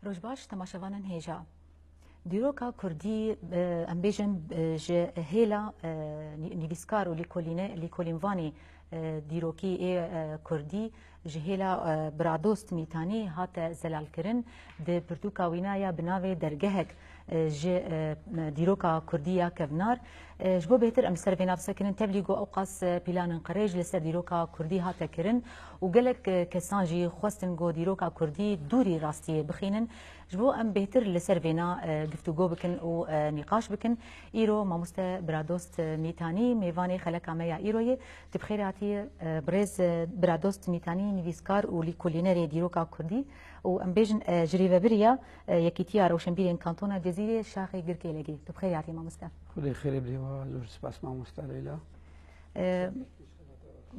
روجباش تماشاوانن هیجا دیروکا کردی ام بیجن جه هیلا نویسکار و لیکولینوانی دیروکی کردی جه هیلا برادوست میتانی هات زلال کرن ده پرتوکا وینایا بناوی درگهک جه دیروکا کردیا کبنار جبو بهتر ام سر بناف سکنن تبلیغو اوقاس پیلان قریج لسر دیروکا کردی هات کرن و گلک کسان جی خواستن گو دیروکا کردی دوری راستی بخینن جبو ام بهتر لسر بنا گفتگو بکن و نقاش بکن ایرو ماموسته برادوست میتانی میوانی خلق امیا ایروی تبخیراتی برز برادوست میتانی نویسکار و لیکولینری دیروکا کردی و ام بیجن جریوه بریا یکیتیا روشنبیرین کانتونا جزیره شاخی گرکی لگی تبخیراتی ماموسته خدای خیر بلی و زور سپاس ماموسته لیلا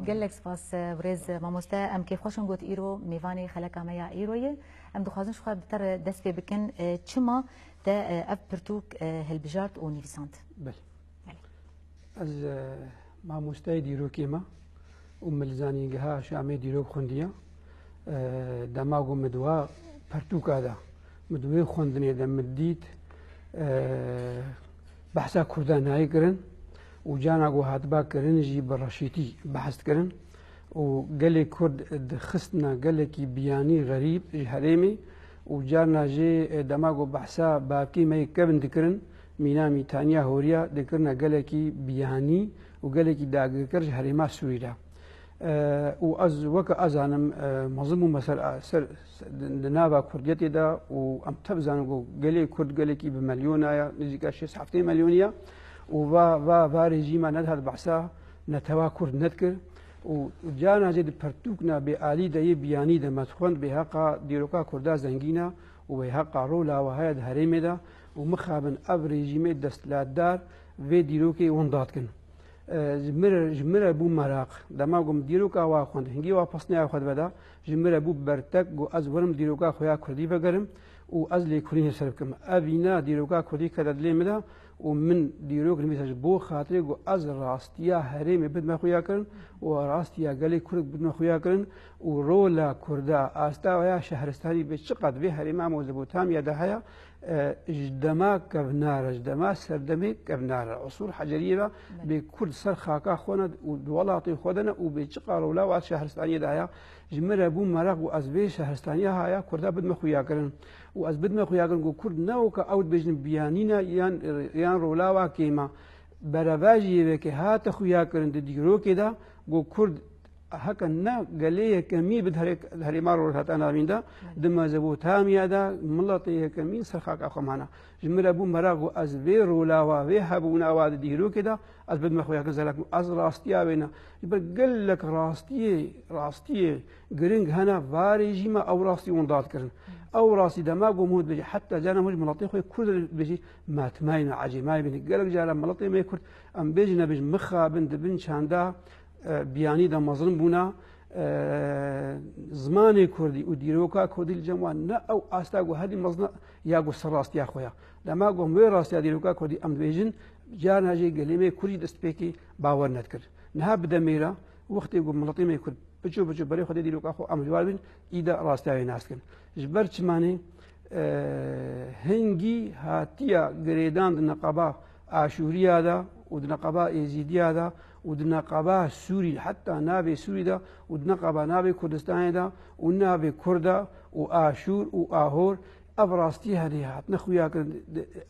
گلک سپاس برز ماموسته ام کیف خوشن گوت ایرو میوانی خلق امیا ایروی ام دخوازن شخواه بتر دست پی بکن چما ده اف پرتوک هلبجارت و نویساند بله از ماموسته دیروکی ما ملزانیگه ها شامه دیروک خوندیه دماغو مدوا پرتوکا دا مدوی خوندنی دا مدید بحثا کردان هایی کرن و جانگو هاتبا کرن جی برشیتی بحث کرن و قال كرد خصنا قال كي بياني غريب هريمي وجانا جي دماغو بحثا باكي ما يكبن ذكرن مينامي تانيا هوريا ذكرنا قال كي بياني وقال كي داغكر هريما سويدا وأز وك أزانم مظلوم مثلا سر نابا كرديتي دا وأم تبزانو قال كرد قال كي بمليون يا نزيكا شي 7 مليونيا وفا ريجيما ندهد بحثا نتوا كرد نذكر وجانا جد پرتوکنا به عالی ده بیانی ده متخوند به حقا دیروکا کرده زنگینا و به حقا رولا و هاید هریمه ده و مخابن اب رژیم دستلاتدار و دیروکی ونداد کن جمره بو مراق دما گم دیروکا وا خوند هنگی وا پسنیا خود بدا جمره بو برتک گو از ورم دیروکا خویا کردی بگرم و از لیکولین سرب کم ابینا دیروکا کردی کدد لیمدا ومن ديروك المساج بو خاطري جو از راستيا هريمي بد ما خويا كرن وراستيا قالي كرك بد ما خويا كرن ورولا كردا استا ويا شهرستاني بشقد به هريما موزبوتام يا دهيا جدما كبنار جدما سردمي كبنار عصور حجريه بكل سرخاكا خونا ودولاطي خودنا وبشقا رولا واس شهرستاني دهيا جمره بو مرق وازبي شهرستاني هايا كردا بد ما خويا كرن و از بدم خویا کن کو کرد نو که اود بجن بیانینا یان رولاوا کیما برواجی و که هات خویا کن دیگرو کدا گو کرد هک نه گلیه کمی بد هری مارو هات انا میندا دم زبو تامیا دا ملطی کمی سرخاک اخمانا جمره بو مراغو از وی رولاوا و هبونا واد دیگرو کدا از بدم خویا کن زلک از راستیا وینا بقول لك راستيه جرينج هنا فاريجي ما او راسي وندات كرن او راسي دماغ ومود بيجي حتى جانا مج ملطي خوي كل بيجي ما تماين عجي ما بين قالك جالا ملطي ما يكرد ام بيجنا بيج مخا بند بن شاندا بياني دا مظلم بونا زماني كردي وديروكا كردي الجموان نا او استاغو هذه مزنا ياغو سراست يا خويا دماغ ومي راستي ديروكا كردي ام بيجن جانا جي قليمي كردي دستبيكي باور نذكر نها بدميرا وقت يقول ملطي ما يكرد بچو بري خدي دي لوكا خو ام جوال بين ايدا راستاوي ناسكن جبر چماني هنگي هاتيا غريدان نقابا اشوريا دا ودنقابا ايزيديا دا ودنقابا سوري حتى نابي سوري دا ودنقابا نابي كردستان دا ونابي كردا واشور واهور ابراستي هذه هات نخويا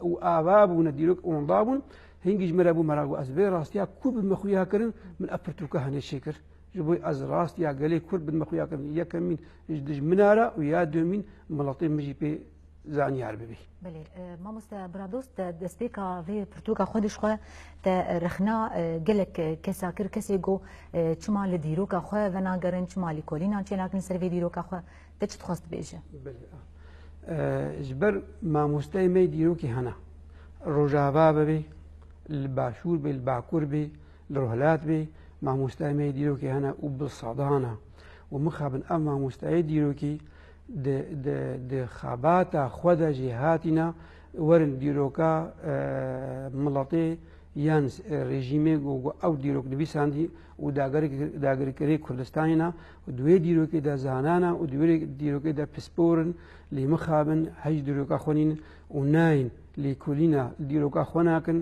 واباب ونديروك ونضابون هنگي جمرابو مراغو ازبي راستيا كوب مخويا كرن من ابرتوكا هني شكر جبوي از راست يا قالي كرد بن مخويا كرن يا كمين جدج مناره ويا دومين ملطين مجي بي زاني عربي بله ما مست برادوست دستيكا في برتوكا خودش خو تا رخنا قالك كساكر كسيغو چما لديروكا خو ونا غرن چما لكولينا چلاكن سيرفي ديروكا خو تچ تخست بيجه بله جبر ما مستيمي ديروكي هنا رجابا بي الباشور بي الباكور بي الرهلات بي ما مستعمي ديروكي هنا وبالصدانة ومخابن أما مستعمي ديروكي د خاباتا خدا جهاتنا ورن ديروكا ملطي یان ڕێژیمێک ئەو دیرۆک نویساندی و داگەریکەری کوردستانینا و دوێ دیرۆکێدا زانانە و دوێ دیرۆکێدا پسپۆرن لێ مخابن هەج دیرۆکە خۆنین و ناین لێ کولینە دیرۆکە خۆ ناکن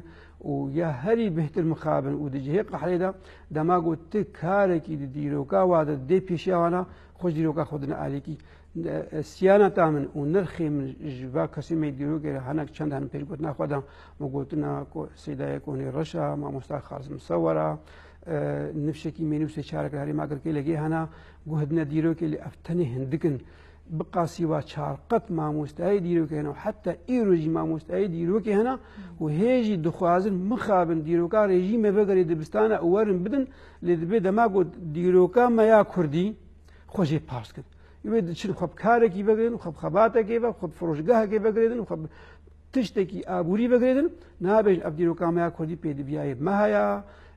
و یا هەری بهتر مخابن و دجهێ قەحرێدا دەماگۆ ت کارێکی دیرۆکە وادە دێ پێشیاوانە خۆش دیرۆکە خۆدنە ئالێکی سیانە تا من و نرخێ من ژوا کەسیمەی دیرۆگەرە هەنێک چەند هەن پێشگوت ناخوادا مگوتنە سیدایە کۆنی ڕەشە مامۆستا خازم سەوەرە نفشێکی مێنووسێ چارەکاری ماگرکەی لەگەی هەنا گوهدنە دیرۆکی لێ ئەفتەنی هەندکن بقاسی وا چارقەت مامۆستایی دیرۆکێنەوە حتا ئیرۆژی مامۆستایی دیرۆکی هەنا و هێژی دخوازن مخابن دیرۆکە ڕێژیمە بەگەری دەبستانە ئەوەرن بدن لێ دەبێت دەماگۆ دیرۆکە مەیا کوردی خۆشێ پاس کرد چ خۆ کارێکی بگرن و خەباتێکی بە خۆ فرۆژگاهێکی بگرێتن و تشتێکی ئابووری بگرێتن نابێژ ئەف دیرۆکامەیە کوردی پێدەبیایە مەهەیە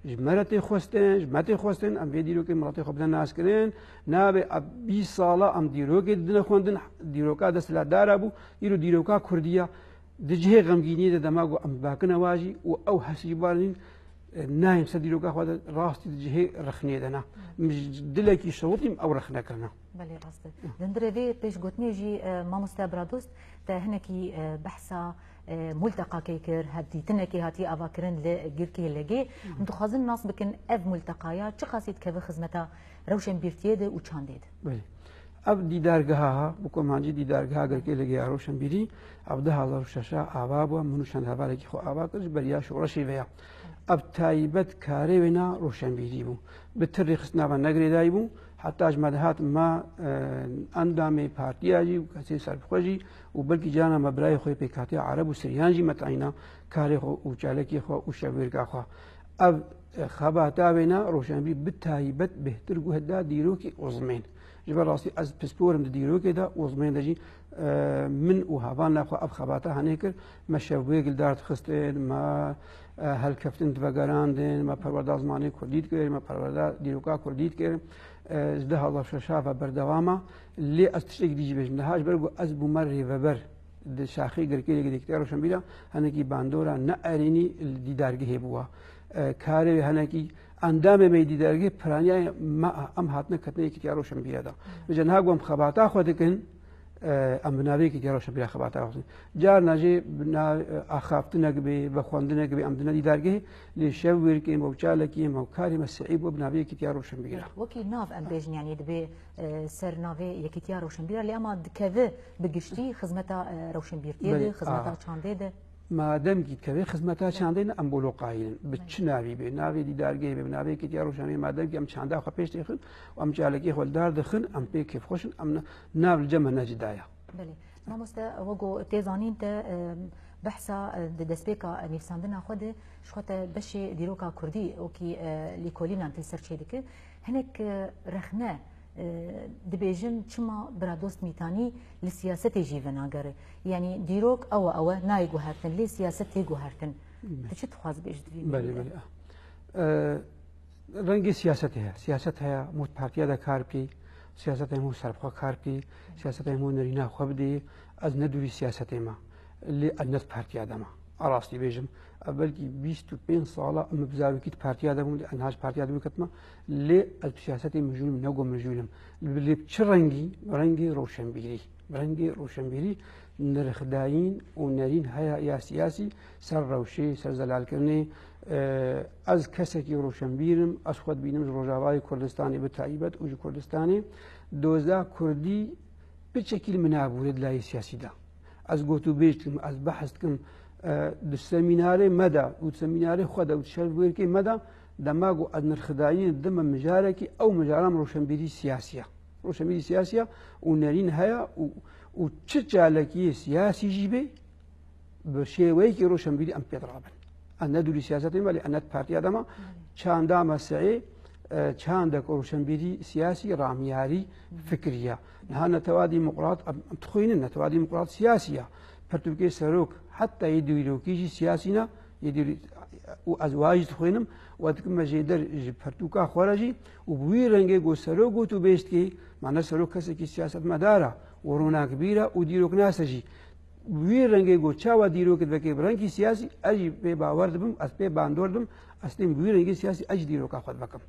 ژمەرەتی خۆستن ژمەتی خۆستن ئەم بێ دیرۆکی مڵەتی خۆ بدەن ناسکردن نابێ 20 ساڵە ئەم دیرۆکی دنە خوێندن دیرۆکا دەسەلاتدارا بوو ئیرۆ دیرۆکا کوردیە دجهێ غەمگینی دەدەماگۆ ئەم باکنەواژی و ئەو هەسی بارین نایم سەر دیرۆکە خوا ڕاستی دجهێ ڕخنێدەنا دلێکی شەوتیم ئەو ڕخنەکەنە بەێ ڕاستە دەندرێوێ پێشگوتنێژی مامۆستا برادۆست تا هەنێکی بەحسا ملتەقاکەی کرد هەدیتنێکی هاتی ئاواکردن لە گرکی لەگێ دخوازن ناس بکن ئەف ملتەقایا چ خاصیت کەوە خزمەتە ڕەوشن بیرتێدە و چاندێت ئەف دیدارگەها بۆ کۆمانجی دیدارگەها گرکی لەگەی ڕۆشن بیری ئەو 2006 ئاوا بووە من و چەند هەوارێکی خۆ ئاوا کرد بەریا شۆڕەشی وەیە ئەف تایبەت کارێ وێنا ڕۆشنبیری بوو بتری خستناوە نەگرێدایی بوو حتاش مەدەهات ما ئەندامی پارتیاژی و کەسی سەرخۆژی و بەلکی جانە مەبرای خۆی پێکاتی عرب و سریانجی مەتعینە کارێ خۆ و چالێکی خۆ و شەوێرگاخوا ئەو خەباتا وێنا ڕۆشنبی بتایبەت بهتر گوهدا دیرۆکی ئۆزمێن ji ber rastî ez pisporim di dîrokê de ûzmên de jî min û hevan nexwe ev xebata henê kir me şevbûyê gildar dixistin me helkeftin divegerandin me perwerda zimanê Kurdî dikirin me perwerda dîroka Kurdî dikirin ji 2006 ve berdewama lê ez tiştekî dî jî bêjim niha ji ber ku ez bûme rêveber di şaxî girkê dikter Rûşenbîra henekî bandora neerînî dîdargehê bûye karê wê henekî ئەندامێ مەیدی دەرگێ پرانیای ئەم هاتنە کەتنەیەکی تیا ڕۆشنبیرەدا بجە ناگوم خەباتا خۆ دەکەن ئەم بناوەیەکی تیا ڕۆشنبیرە خەباتا خۆن جار ناژێ ئاخافتنەک بێ بە خوێندنەک بێ ئەم دنە دیدارگێ لێ شەو وێرکێ مە و چالێکی مە و کاری مەسیعی بۆ بناوەیەکی تیا ڕۆشنبیرە وەکی ناو ئەم بێژنیانی دەبێ سەر ناوێ یەکی تیا ڕۆشنبیرە لێ ئەما دکەوێ بگشتی خزمەتە ڕۆشنبیرتێ خزمەتە چاندێدە مادەمگی کەوێ خزمەتا چاندێن ئەم بۆ لۆقاین بچ ناوی بێ ناوێ دیدارگەی بێ ناوێکی تیا ڕۆژانەی مادەمگی ئەم چاندا خۆ پێش دەخن و ئەم چالێکی خۆلدار دەخن ئەم پێ کێفخۆشن ئەم ناو جەمە نەجدایە مامۆستا وەگۆ تێزانین تە بەحسا دەستپێکە نویساندنا خۆدە شخۆتە بەشێ دیرۆکا کوردی ئۆکی لیکۆلینان تل سەرچێ دکە هەنێک رەخنە دبێژن چما برادۆست میتانی لە سیاسەتی ژی ڤەناگەڕێ یعنی دیرۆک ئەوە نای گوهارتن لێ سیاست تێ گوهارتن چ دخواز بێژ ڕەنگی سیاست هەیە سیاست هەیە موت پارتیادا کار بکەی سیاست هەموو سەرخوا کار بکەی سیاست هەموو نەرینا خۆ بدەی ئەز نەدووری سیاستێمە لێ ئەنەت پارتیادەمە ئەڕاستی بێژم بەلکی 25 ساڵە ئەمە بزاویکیت پارتیا دەبووم ئەنهاش پارتیا دەبکەتمە لێ ئەل سیاسەتی مژولم نەگۆ مژولم لێ چ ڕەنگی ڕۆشنبیری ڕەنگی ڕۆشنبیری نرخداین و نەرین هەیە یا سیاسی سەر ڕەوشەی سەر زەلالکردنی ئەز کەسێکی ڕۆشنبیرم ئەس خۆت بینم ڕۆژاوای کوردستانی بە تایبەت و کوردستانی دۆزا کوردی بچێکی منابورێت لای سیاسیدا ئەس گوت و بێژتم ئەس بەحستکم سەمینارێ مەدا و سەمینارێ خۆدا و شەر وێرکەی مەدا دەماگو ئەد نرخداین دمە مژارێکی ئەو مژارام ڕۆشنبیری سیاسیە ڕۆشنبیری سیاسیە و نەرین هەیە و چ جالێکی سیاسیژی بێ بە شێوەیەکی ڕۆشنبیری ئەم پێدرابن ئە نەدووری سیاسەتی مەلی ئەنەت پارتیا دەما چاندا مەسعێ چاندێک ڕۆشنبیری سیاسی ڕامیاری فکریە نها نەتەوا دیموقرات تخۆینن نەتەوا دیموقرات سیاسیە پەرتوکەی سەرۆک حتى يدويروكيجي سياسينا يدير وازواج تخوينم واتكم مجيدر فرتوكا خارجي وبوي رنگي گو سرو گو تو بيشتكي معنا سرو كسكي سياست مدارا ورونا كبيره وديروك ناسجي وی رنگی گو چاوا دیرو که بکی برنگی سیاسی اجی به باور دبم از به باندور دم استیم وی رنگی سیاسی اج دیرو کا خود بکم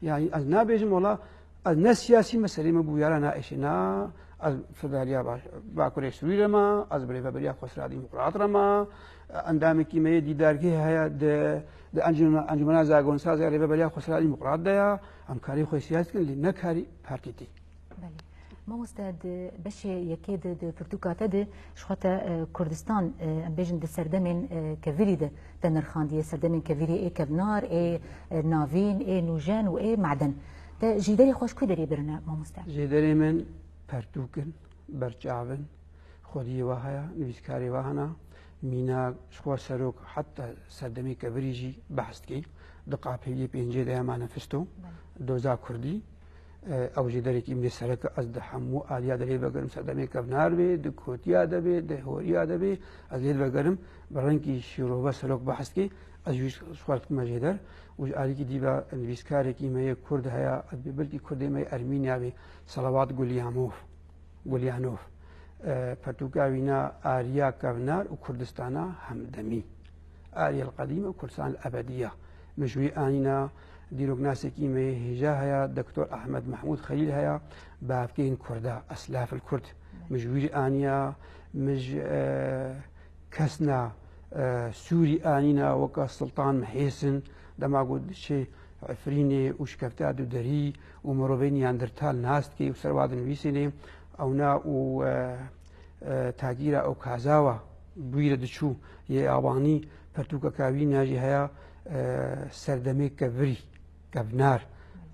یعنی از نابیجم والله از نه سیاسی مسئله مبویارا نه نه از فدرالیا با کره سوری ما از بری بریا خسرا دموکرات ما اندامی کی می دیدار کی هيا د انجمن زاگون ساز ری بریا خسرا دموکرات دیا همکاری خو سیاسی کلی نه کاری پارتی تی بله ما مستعد باش يكيد د برتوكاتا د شخوتا كردستان بيجن د سردمن كفيري د تنرخانديه سردمن كفيري اي كبنار اي نافين اي نوجان و اي معدن تا جيدري خوش كدري برنا ما مستعد جيدري من برتوكن برچاون خودي وهايا نويسكاري وهنا مينا شخوا سروك حتى سردمي كفيري جي بحث كي دقا بيجي بينجي ده ما نفستو دوزا كردي او جداري كي من سرك از د حمو اليا دلي بگرم سدمي كبنار به د کوتيا ده به د هوريا ده به از ليد بگرم برانكي شروع بسلوك بحث كي از يوش شوارت مجدر و علي كي ديبا انويسكاري كي مي كرد هيا بلكي كرد مي ارمينيا به صلوات غوليانوف برتوكاوينا اريا كبنار وكردستانا همدمي اريا القديمه وكردستان الابديه مجوي انينا ديروك ناسك إيمي هجا هيا دكتور أحمد محمود خليل هيا بافكين كردا أسلاف الكرد مجوير آنيا مج كسنا سوري آنينا وكا سلطان محيسن دما قد شيء عفريني وشكفتا دو دري ومروبين ياندرتال ناستكي وسرواد نويسيني أو نا و تاجيرا أو كازاوا بويرة دشو ياباني برتوكا كاوي ناجي هيا سردمي كفري كفنار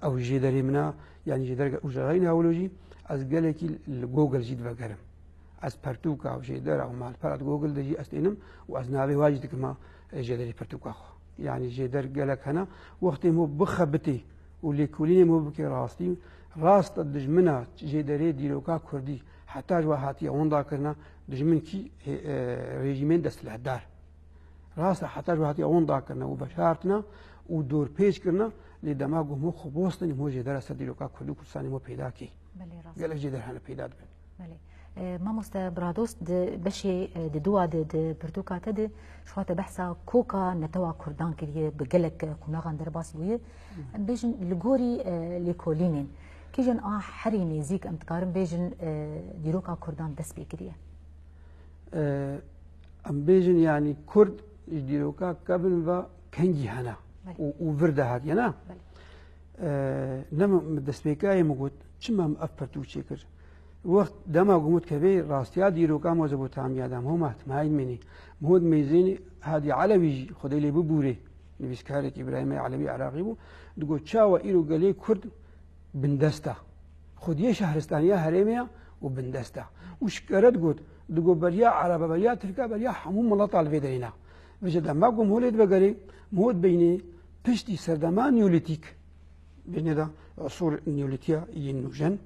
او جدري منا يعني جدر وجاينا اولوجي از قالكي الجوجل جيد بقرم از برتوكا او جدر او مال فرات جوجل دجي استينم واز نابي واجد كما جدري برتوكا يعني جدر قالك هنا وقت مو بخبتي واللي كلين مو بكي راستي راست دجمنا جدري ديروكا كردي حتى جواهاتي اوندا كرنا دجمن كي ريجيمين دستله دار راست حتى جواهاتي اوندا كرنا وبشارتنا ودور پیش کرنا لی دماغو مو خبوستنی مو جدر سدیروکا کلو کردستانی مو پیدا کی بله راست گله جدر هنه پیدا دبن بله ما مستبرادوست بشي دوا د برتوكاتا د شوات بحثا كوكا نتوا كردان كريه بقلك قناغان درباس ويه بيجن لغوري ليكولينين كيجن حري نيزيك ام تقارن بيجن ديروكا كردان دس بكريه ام بيجن يعني كرد ديروكا قبل و كنجي هنا وفرده هات ينا نما دسبيكاي مقود چما افرتو چيكر وقت دما قمت كبي راستيا ديروكا موزبو تامي ادم هم احتماين مني مهود ميزيني هادي علوي خدي لي ببوري نبيسكارك ابراهيم علوي عراقي بو دغو تشاوا ايرو غلي كرد بندستا خديه شهرستانيه هريميا وبندستا وشكرت قد دغو بريا عرب بريا تركا بريا حموم ملط الفيدرينا وجد ما قوم هولد بغري مهود بيني بشتي سردمان نيوليتيك بين ده عصور النيوليتيا ينوجن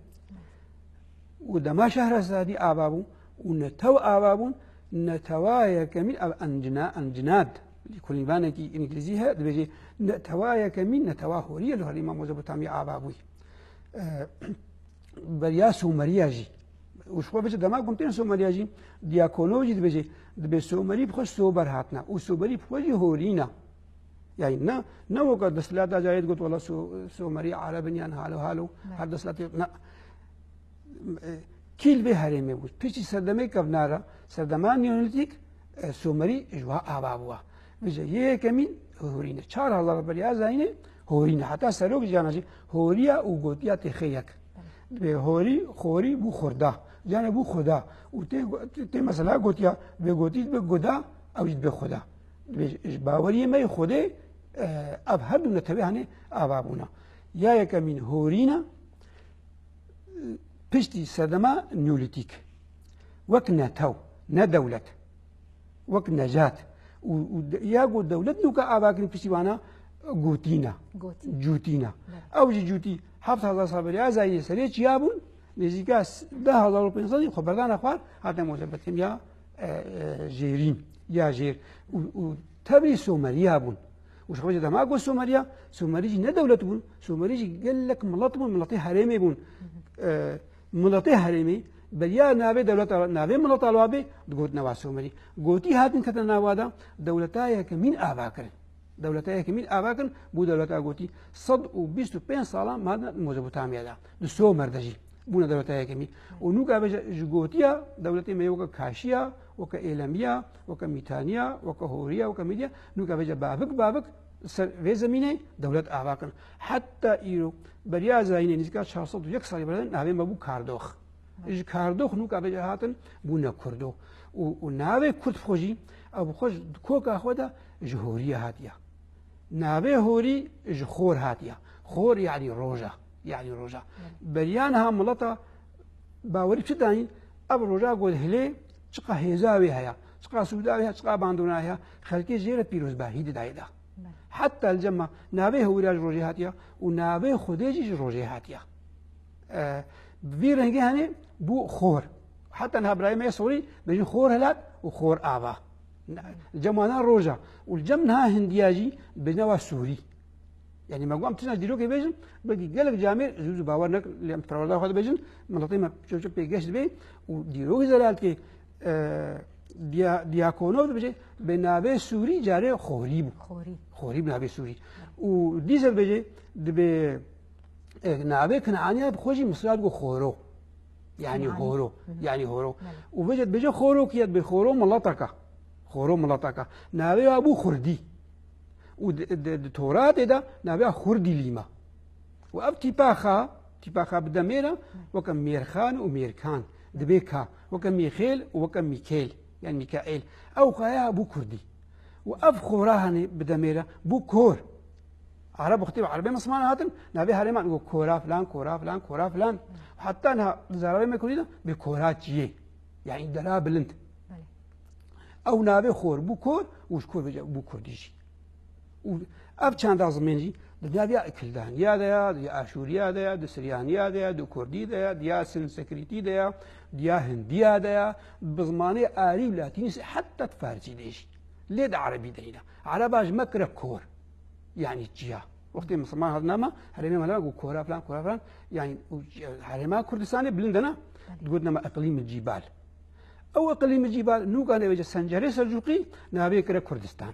ودما شهر سادي آبابو ونتو آبابون نتوايا كمين أنجناد لكل بانكي إنجليزيها دبجي نتوايا كمين نتوا هوريا له الإمام مزبوطامي آبابوي بريا سومرياجي وشو بس دما قمتين سومرياجي دياكونوجي دبجي سومري بخش سوبر هاتنا وسوبري بخوجي هورينا يعني نا وقت دسلات جايد قلت والله سومري عربي يعني هالو هر دسلات نا كيل به هرمي بود پیشی سردمه کبنارا سردمان نیونیتیک سومری اجوا آبابوا وجه یه کمین هورینه 4000 بریا زاینه هورینه حتی سروک جانجی هوریا و گوتیا تخیک به خوری بو خوردا جانه بو خدا و تی مثلا گوتیا به گوتید به گدا او به خدا باوری می خوده اب هر دو نتبهانه آبابونا یا یکمین هورینه پشتی سردما نيوليتيك وك نتو ندولت وك نجات وياقو دولت نوكا آباكني پشتی وانا جوتينا او جوتي 7000 صابريا زي سريع يابون نزيكا 10000 روپيه خبردان اخوار حتى موزبتهم يا جيرين يا جير وتبري سومريا بون وش خرج ده ما اقول سومريجي ندولت بون سومريجي قال لك ملطي حريمي بون ملطي حريمي بريا نابي دولة نابي من طالبي تقول نواسو مري قوتي هاتن كتنا وادا دولتايا كمين آباكر دولتايا كمين آباكر بو دولتا قوتي صد وبيستو بين صالة ما موجب تامي هذا دسو مردجي بونا دولتايا كمين ونوكا بجوتيا دولتي ما يوكا كاشيا وكا إيلاميا وكا ميتانيا وكا هوريا وكا ميديا نوكا بجا بابك في زمینه دولت آواکن حتی ایرو بریا زاینه نزدیک 401 سالی بردن ناوی ما بو کاردوخ اج کاردوخ نو که به هاتن بو نکردو و ناوی کرد خوشی ابو خوش کوکا خدا جهوریه هاتیا ناوی هوری جخور هاتیا خور يعني روجا بريانها ملطة باوري بشداني اب روجا قول هلي شقا هيزاوي هيا شقا سوداوي شقا باندونا هيا خلقي جيرة بيروز باهيد دايدا حتى الجمع نابه هوراج روجي هاتيا ونابه خديجي روجي هاتيا بفيرنجي هني بو خور حتى انها ابراهيم يسوري بيجي خور هلات وخور آبا الجمعنا روجا والجمعها هندياجي بنوا سوري يعني ما قام تسنا ديروك بيجن بدي قالك جامع زوج باورنك اللي متفردا خد بيجن منطقه شوف بيجش بي وديروك زلالتي دياكونو بيجي بنابه سوري جاري خوري بنابه سوري وديزل بيجي دبي نابه كنعانيه بخوجي مصرات جو خورو يعني هورو وبيجت بيجي خورو كيت بخورو ملطقه نابه ابو خردي والتورات ده نابع خردي ليما واب تيباخا بدميرة وكم ميرخان وميركان دبيكا وكم ميخيل وكم ميكيل يعني ميكائيل او خايا بو كردي واب خوراهني بدميرة بو كور عرب اختي عربي مسمعنا هاتن نابي هريما نقول كورا فلان حتى انها زرابي ما كوريدا بكورات جي يعني دلا بلنت او نابي خور بو كور وش كور بو كرديجي اب چند از منجی دنیا بیا کلدان یا دیا آشوریا دیا سریانیا دیا کردی دیا سن سکریتی دیا هندیا دیا بزمانه آری لاتینی حتى فارسی دیش لید عربی دینا عرباش مكر كور يعني جيا وقت مسلمان هذا نما هرمي ملا يقول كورا فلان يعني هرمي كردستاني بلندنا تقول نما اقليم الجبال او اقليم الجبال نو كان يجي سنجري سلجوقي نابي كره كردستان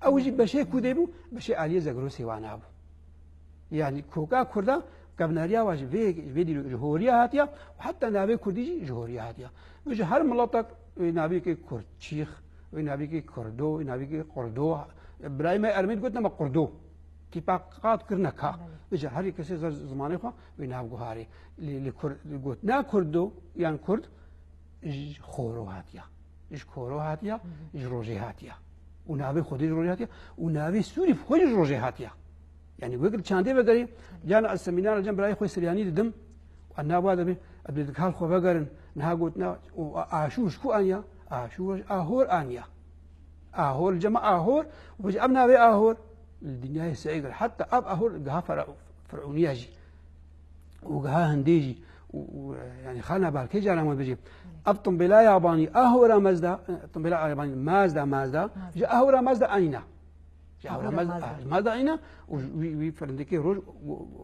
او جي بشي كوديبو بشي علي زغرو سيوانابو يعني كوكا كردا كبناريا واش فيدي جهوريا هاتيا وحتى نابي كرديجي جهوريا هاتيا بجي هر ملطق نابي كي كرد شيخ ونابي كي كردو ونابي كي قردو ابراهيم ارميد قلت ما قردو اتفاقات كرنكا بجي هر كسي زماني خو وناب غهاري اللي قلت نا كردو يعني كرد خورو هاتيا خورو هاتيا روجي هاتيا ونابي خودي روجي هاتيا ونابي سوري خودي روجي هاتيا يعني وقت شاندي بقري جانا السمينار جنب راي خوي سرياني دم وانا بعد ابي حال خو بقرن نها قلتنا اشوش كو انيا اشوش اهور انيا اهور الجماعه اهور وجابنا بي اهور الدنيا سيقر حتى اب اهور قها فرعونياجي وقها هنديجي ويعني خلنا بالكي جانا ما بيجي ابطم بلا ياباني اهور مازدا ابطم بلا ياباني مازدا جاء اهور مازدا انينا ماذا أين وفرندكي روج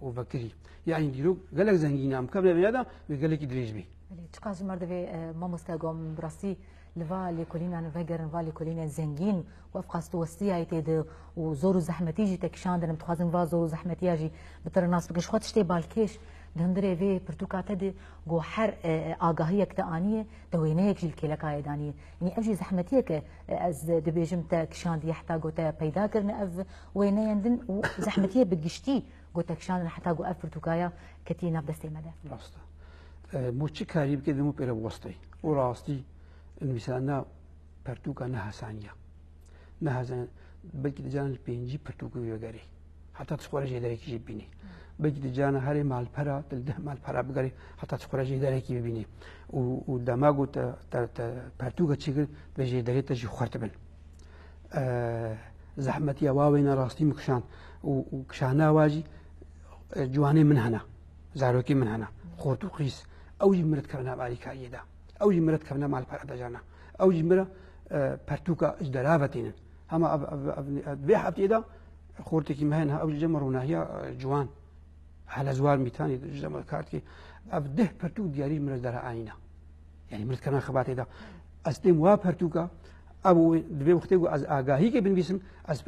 وفكري يعني ديرو قال لك زنجينا مكمل من هذا وقال لك دريج بي. تقاس مرة في ما مستقام براسي لفا لكلنا نفجر لفا لكلنا زنجين وافقست وسطيها يتد وزورو زحمتي جي تكشان دنا متخازن فا زورو زحمتي جي بتر الناس بقش خد شتي بالكيش دهندري في برتوكات دي جو حر آگاهية كتانية دوينيك جيل كيلكا يدانية يعني أجي زحمتيك از دبيجم تا كشان دي حتى جو تا بيدا كرنا أف ويني يندن وزحمتية بقشتي جو تا كشان حتى جو أف برتوكايا كتي نبدستي مدى راستا موشي كاريب كده مو بيرا وسطي وراستي المثالنا برتوكا نها ثانية بلكي دجان البينجي برتوكا يوغاري حتى تصور جيداري كي جيبيني بلكي دجانا هاري مال برا تلده مال برا بغاري حتى تصور جيداري كي بيبيني ودماغو برتوكا تشيكل بجيداري تجي خورتبن زحمتي واوينا راستي مكشان وكشانا واجي جواني من هنا زاروكي من هنا خورتو قيس او جمرت كرنا باليكا يدا او جمرت كرنا مال برا دجانا او جمرة برتوكا اجدرافتين اما بيح ابتيدا خورتك مهنها او جمرونا هي جوان على زوار ميتاني جمر كارتكي أبده برتو دياري مرز درها آنينا يعني مرز كنا خباتي دا أستم وا برتوكا أبو دبي وقتي از آگاهی که بنویسم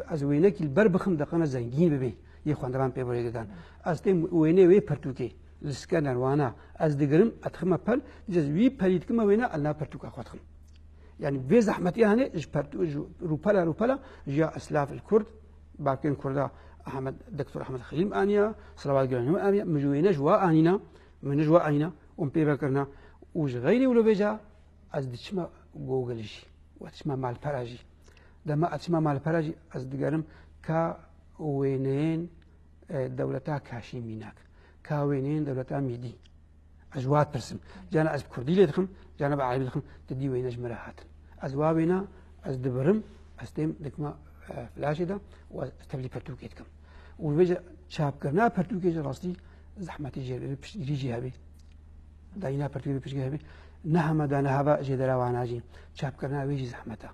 از وینه کی البر بخم دقنا زنگین ببی یه خواندمان پیبری دادن استم وینه وی پرتوکی لسکن وانا از دیگرم اتخم پل جز وی پرید کما وینه النا پرتوکا خواندم يعني في زحمتي هنا روبلا جاء اسلاف الكرد باكين كردا دكتور احمد خليل انيا صلوات جلهم انيا مجوينا جوا انينا من جوا انينا بيبا كرنا وج غيري ولو بيجا از دشما جوجلشي واتشما مال براجي دما اتشما مال براجي از دگرم كا وينين دولتا كاشيميناك كا وينين دولتا ميدي أجواد برسم جانا أز كردي لدخم جانا بعربي لدخم تدي وين أجمرهات أزوابنا أز دبرم أستم دكما فلاشة ده واستبدي برتوكيتكم وبيجا شاب كرنا برتوكيت راستي زحمتي جير ريجي هبي داينا برتوكيت بيجي هبي نهم دانا هبا جدرا وعناجي شاب كرنا ويجي زحمته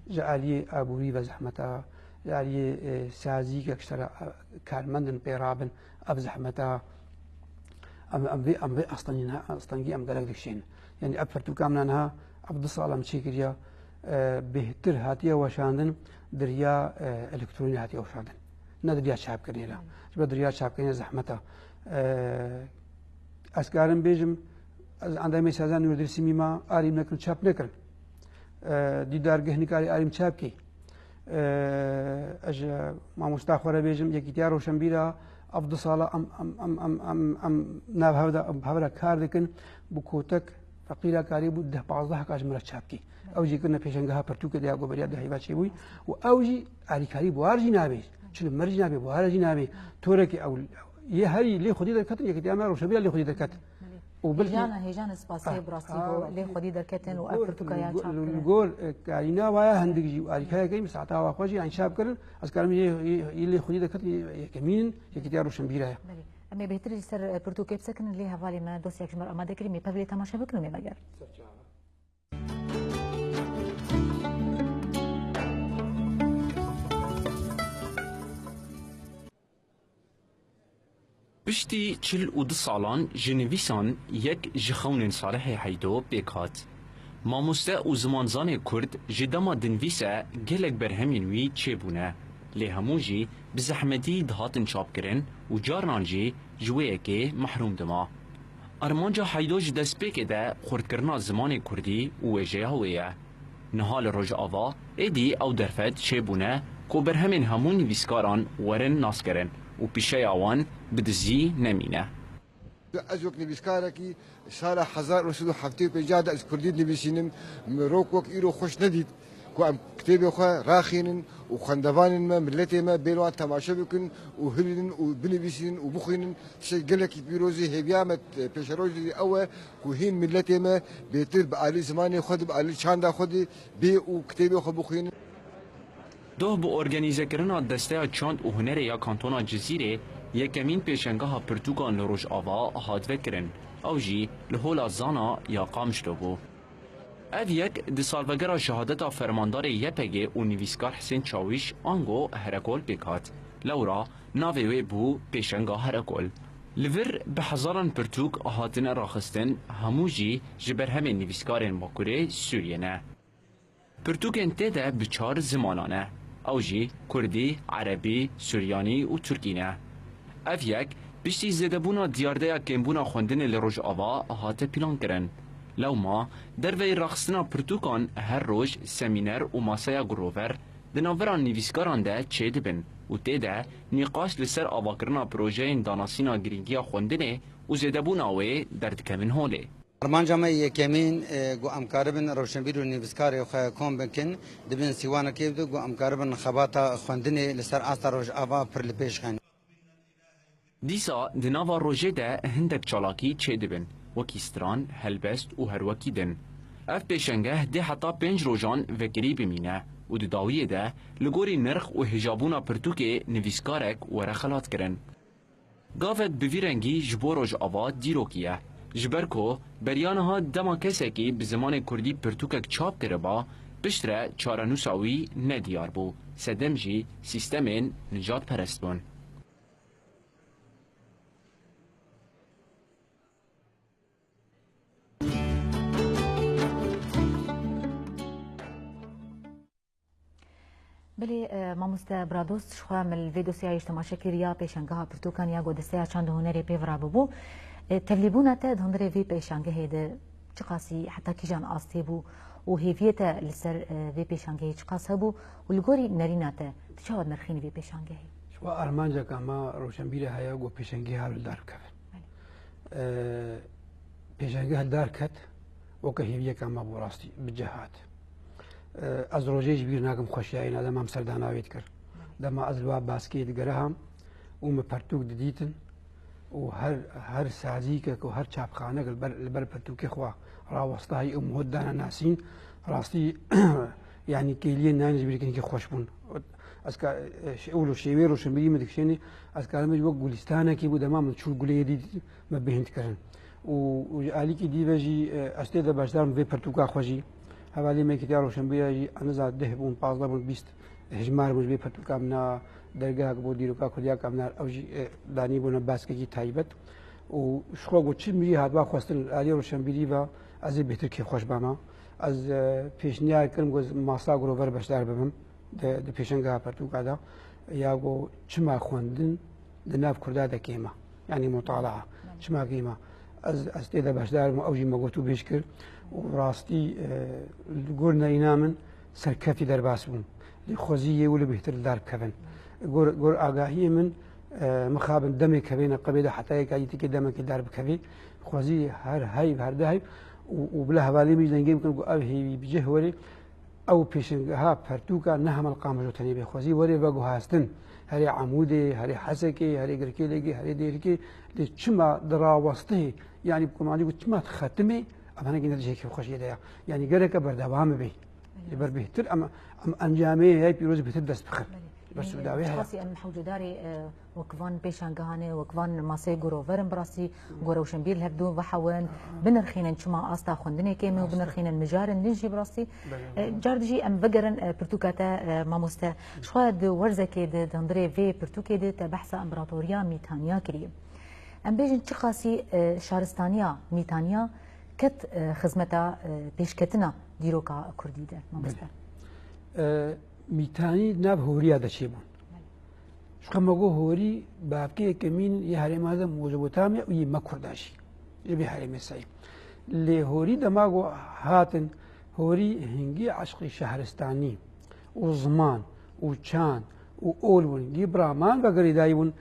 جالي أبوري بزحمته جالي سازي كشترا كارمندن بيرابن أب زحمته أم في أصلاً أم قالك دكشين يعني أبفرتو كامنها عبد الصالح مشيكريا بهتر هاتيا وشاندن دريا إلكتروني هاتيا وشاندن ندريا شاب كرنيلا شبه دريا شاب كرنيلا زحمتها أسكارن بيجم عندما يسازان يودر سيميما آريم نكرن شاب نكرن ديدار جهني كاري آريم شاب كي أج ما مستخبر بيجم يكتيار وشنبيرا عبد الصالح أم ناب هذا كار لكن بكوتك فقيرة كاري بده بعضها كاج مرة شابكي أوجي كنا بيشنجها برتوك ده أقول برياد ده هيبات شيء وأوجي على كاري بوارجي نابي شنو مرجي نابي بوارجي نابي تورك أو يهري ليه خدي دركتن يكتي أمر وشبيلا ليه خدي دركت هيجان سباسي براستيبو ليه خدي دركتن وأفرتوك يا شاب الجول كارينا ويا هندق جي على كاري كي مساعتها واقوجي عن شاب كرن أسكارم يلي خدي دركتن كمين يكتي أروشن بيراه أما بهتري سر برتوكي بسكن ليه هفالي ما دوسي أكمل أما ذكري مي بابلي تماشا بكرم مجر پشتی 42 سالان جنویسان یک جخون صالح حیدو بکات. ماموسته و زمانزان کرد جدما دنویسه گلک برهمین وی چه بونه. لی همونجی بزحمتی دهاتن چاپ کرن و جارنانجی جویه که محروم دما. ارمانجا حیدوش دست بکه ده خورد کرنا زمان کردی و وجه هویه. نهال روز آوا ایدی او درفت چه بونه که برهمین همون نویسکاران ورن ناس کرن و پیشه آوان بدزی نمینه. از وقت نویسکارکی سال 1975 از کردی نویسینم روک وقت ایرو خوش ندید که ام کتاب خو راخینن و خندوانن ما ملت ما بیلوان تماشا بکن و هلن و بنویسین و بخوینن شی گلکی پیروزی هیامت پیش روزی اوه که هین ملت ما بهتر به علی زمان خود به علی چند خود بی و کتاب خو بخوینن. دو با ارگانیزه کردن دسته چاند و هنر یا کانتون جزیره یکمین پیشنگاه پرتوگان لروج آوا هات وکرن او جی لهولا زانا یا قامشتو بو. او یک دی سالوگر شهادت فرماندار یپگه و نویسکار حسین چاویش آنگو هرکول بکات. لورا ناوی بو پیشنگاه هرکول. لور به هزاران پرتوگ هاتن راخستن هموجی جبر همه نویسکارن ماکوره سوریه نه. پرتوگن تده بچار زمانانه. اوجی کردی، عربی، سوریانی و ترکینه. اف یک بیشتی زدبونا دیارده کمبونا خوندن لروج آوا هات پیلان کرن. لو ما در وی رخصتنا پرتوکان هر روز سمینر و ماسایا گروور دناوران نویسکاران ده چه دبن و تیده نقاش لسر آوا کرنا پروژه داناسینا گرینگیا خوندنه و زدبونا وی درد کمین هوله. ارمان جامعه یکمین گو امکاربن روشنبیر و نویسکار خو کم بکن دبن سیوان کیبدو گو امکاربن خباتا خوندنه لسر آستا روز آوا پر لپیش خن. دیسا دناوا روژه ده هندک چالاکی چه دبن وکیستران هلبست و هر وکی دن. اف پیشنگه ده حتا 5 روزان وکری بمینه و داویه ده لگوری نرخ و هجابونا پرتوک نویسکارک وره خلات کرن. گاوت بویرنگی جبو روز آوا دیروکیه. جبرکو بریانها دما کسی که به زمان کردی پرتوکک چاپ کرده با پشتره چارنوساوی ندیار بو. سدم جی سیستم نجات پرست بون. بله مامۆستا برادۆست شخوا مل وێ دۆسیایش تەماشە کردیا پێشەنگەها پرتوکان یا گۆدەستەیە چەند هونەرێ پێڤرا ببوو تەلیبوونەتە هەندێ وێ پێشەنگە هێدە چ قاسی حتا کیژان ئاستێ بوو و هێڤیەتە لەسەر وێ پێشەنگەی چ قاس هەبوو و لەگۆری نەریناتە چاوە نرخینی وێ پێشەنگەهی شوا ئەرمانجێک ئەمە ڕۆشنبیرە هەیە گۆ پێشەنگی هەڵدار بکەن پێشەنگە هەلدار کەت وەکە هێویەک ئەمە بۆ ڕاستی بجەهات ئەز ڕۆژێش بیر ناکەم خۆشیایی نادەمام سەرداناوێت کرد دەما ئەزوا باسکێ دگەرە هەم ومە پەرتوک ددیتن و هەر سازیکێک و هەر چاپخانەك لەبەر پەرتوکێ خوا ڕاوەستایی ئەو مهۆددانە ناسین ڕاستی یعنی کێلیە نانێژ بریکەنێکی خۆش بوون ئەو شێوێ ڕۆشنبیری مەدەکشێنی ئەسکارمەش وەک گولیستانێکی بوو دەما من چوو گولەیە دیت مە بهێندکردن و ئالیکی دیڤژی ئەستێدە باشدارم بێ پەرتوکا خۆشی هەوالی مێکیتیا ڕۆشنبیری ئەنەزار دە بوون 15 بوون 20 هژمار بوو بێ پەرتوکام نا دەرگاک بۆ دیرۆکا کوردیاکام نار ئەوژی دانی بوونە باسکێکی تایبەت و شخوا گۆ چی مری هاتوا خواستن ئالی ڕۆشنبیری بە ئەزێ بهتر کێ خۆش بامە ئەز پێشنیارکردم گۆ ماسا گرۆڤەر بەشدار ببم دە پێشەنگا پەرتوکادا یا گۆ چما خوێندن دناو کوردا دەکێمە ینی مطالعە چما گەیمە ئەس تێدە بەشدارم و ئەوژی مەگوت و بێش کرد و ڕاستی گۆر نەرینا من سەرکەفی دەرباس بووم لێ خۆزیە و لە بهتر دار بکەبن گۆر ئاگاهی من مخابن دەمێک کەبێنە قەبێدە حتایەکایی تێکێ دەمەکی دار بکەوێ خۆزی هەر هەیب هەردەهیب و بلا هەوالی میش دەنگێ بکەن و ئەو هێوی بجێ وەرێ ئەو پێشنگەها پەرتوکە نە هەمەڵ قامەژۆتەنێ بێ خۆزی وەرێ بە گوهاستن هەرێ عمودێ هەرێ حەسەکێ هەرێ گرکێلێکی هەرێ دێرکێ لێ چما دراوەستێ ینی کۆماندی گوت چما خەتمێ ئەمانەگە نەتیجەیەکی خۆشیەدەیە ینی گەرەکە بەردەوامە بێ لەبەر بهتر ئەم ئەنجامەیە هەیە پیرۆز بهتر دەست بخە بەسووداوی هەیە خاصی ئەم حەوجداری وەکوان پێشانگەهانێ وەکوان ماسەی گۆرۆڤەرم بڕاستی گۆرەوشەمبیر هەردوو بەحەون بنرخینن چما ئاستا خوێندنێکێمە و بنرخینن مجارن نژی بڕاستی جاردژی ئەم بگەرن پرتوکاتە مامۆستە شخوا وەرزەکێ دەندرێ vê پرتوکێ تە بەحسا ئەمبراتۆریا میتانیا کریە ئەم بێژن چ خاصی شارستانیا میتانیا کەت خزمەتە پێشکەتنە دیرۆکا کوردی دە مامۆستا میتانی ناو هۆریا دەچێ بوون شقەمەگۆ هۆری بابکەیەکە مین یە هەرێمازە مۆزەبۆتامە و یمە کورداشی لەبێ هەرێمێسایی لێ هۆری دەماگۆ هاتن هۆری هنگی عشقی شەهرستانی و زمان و چان و ئۆل بوون دی برامان بە گەڕێدایی بوون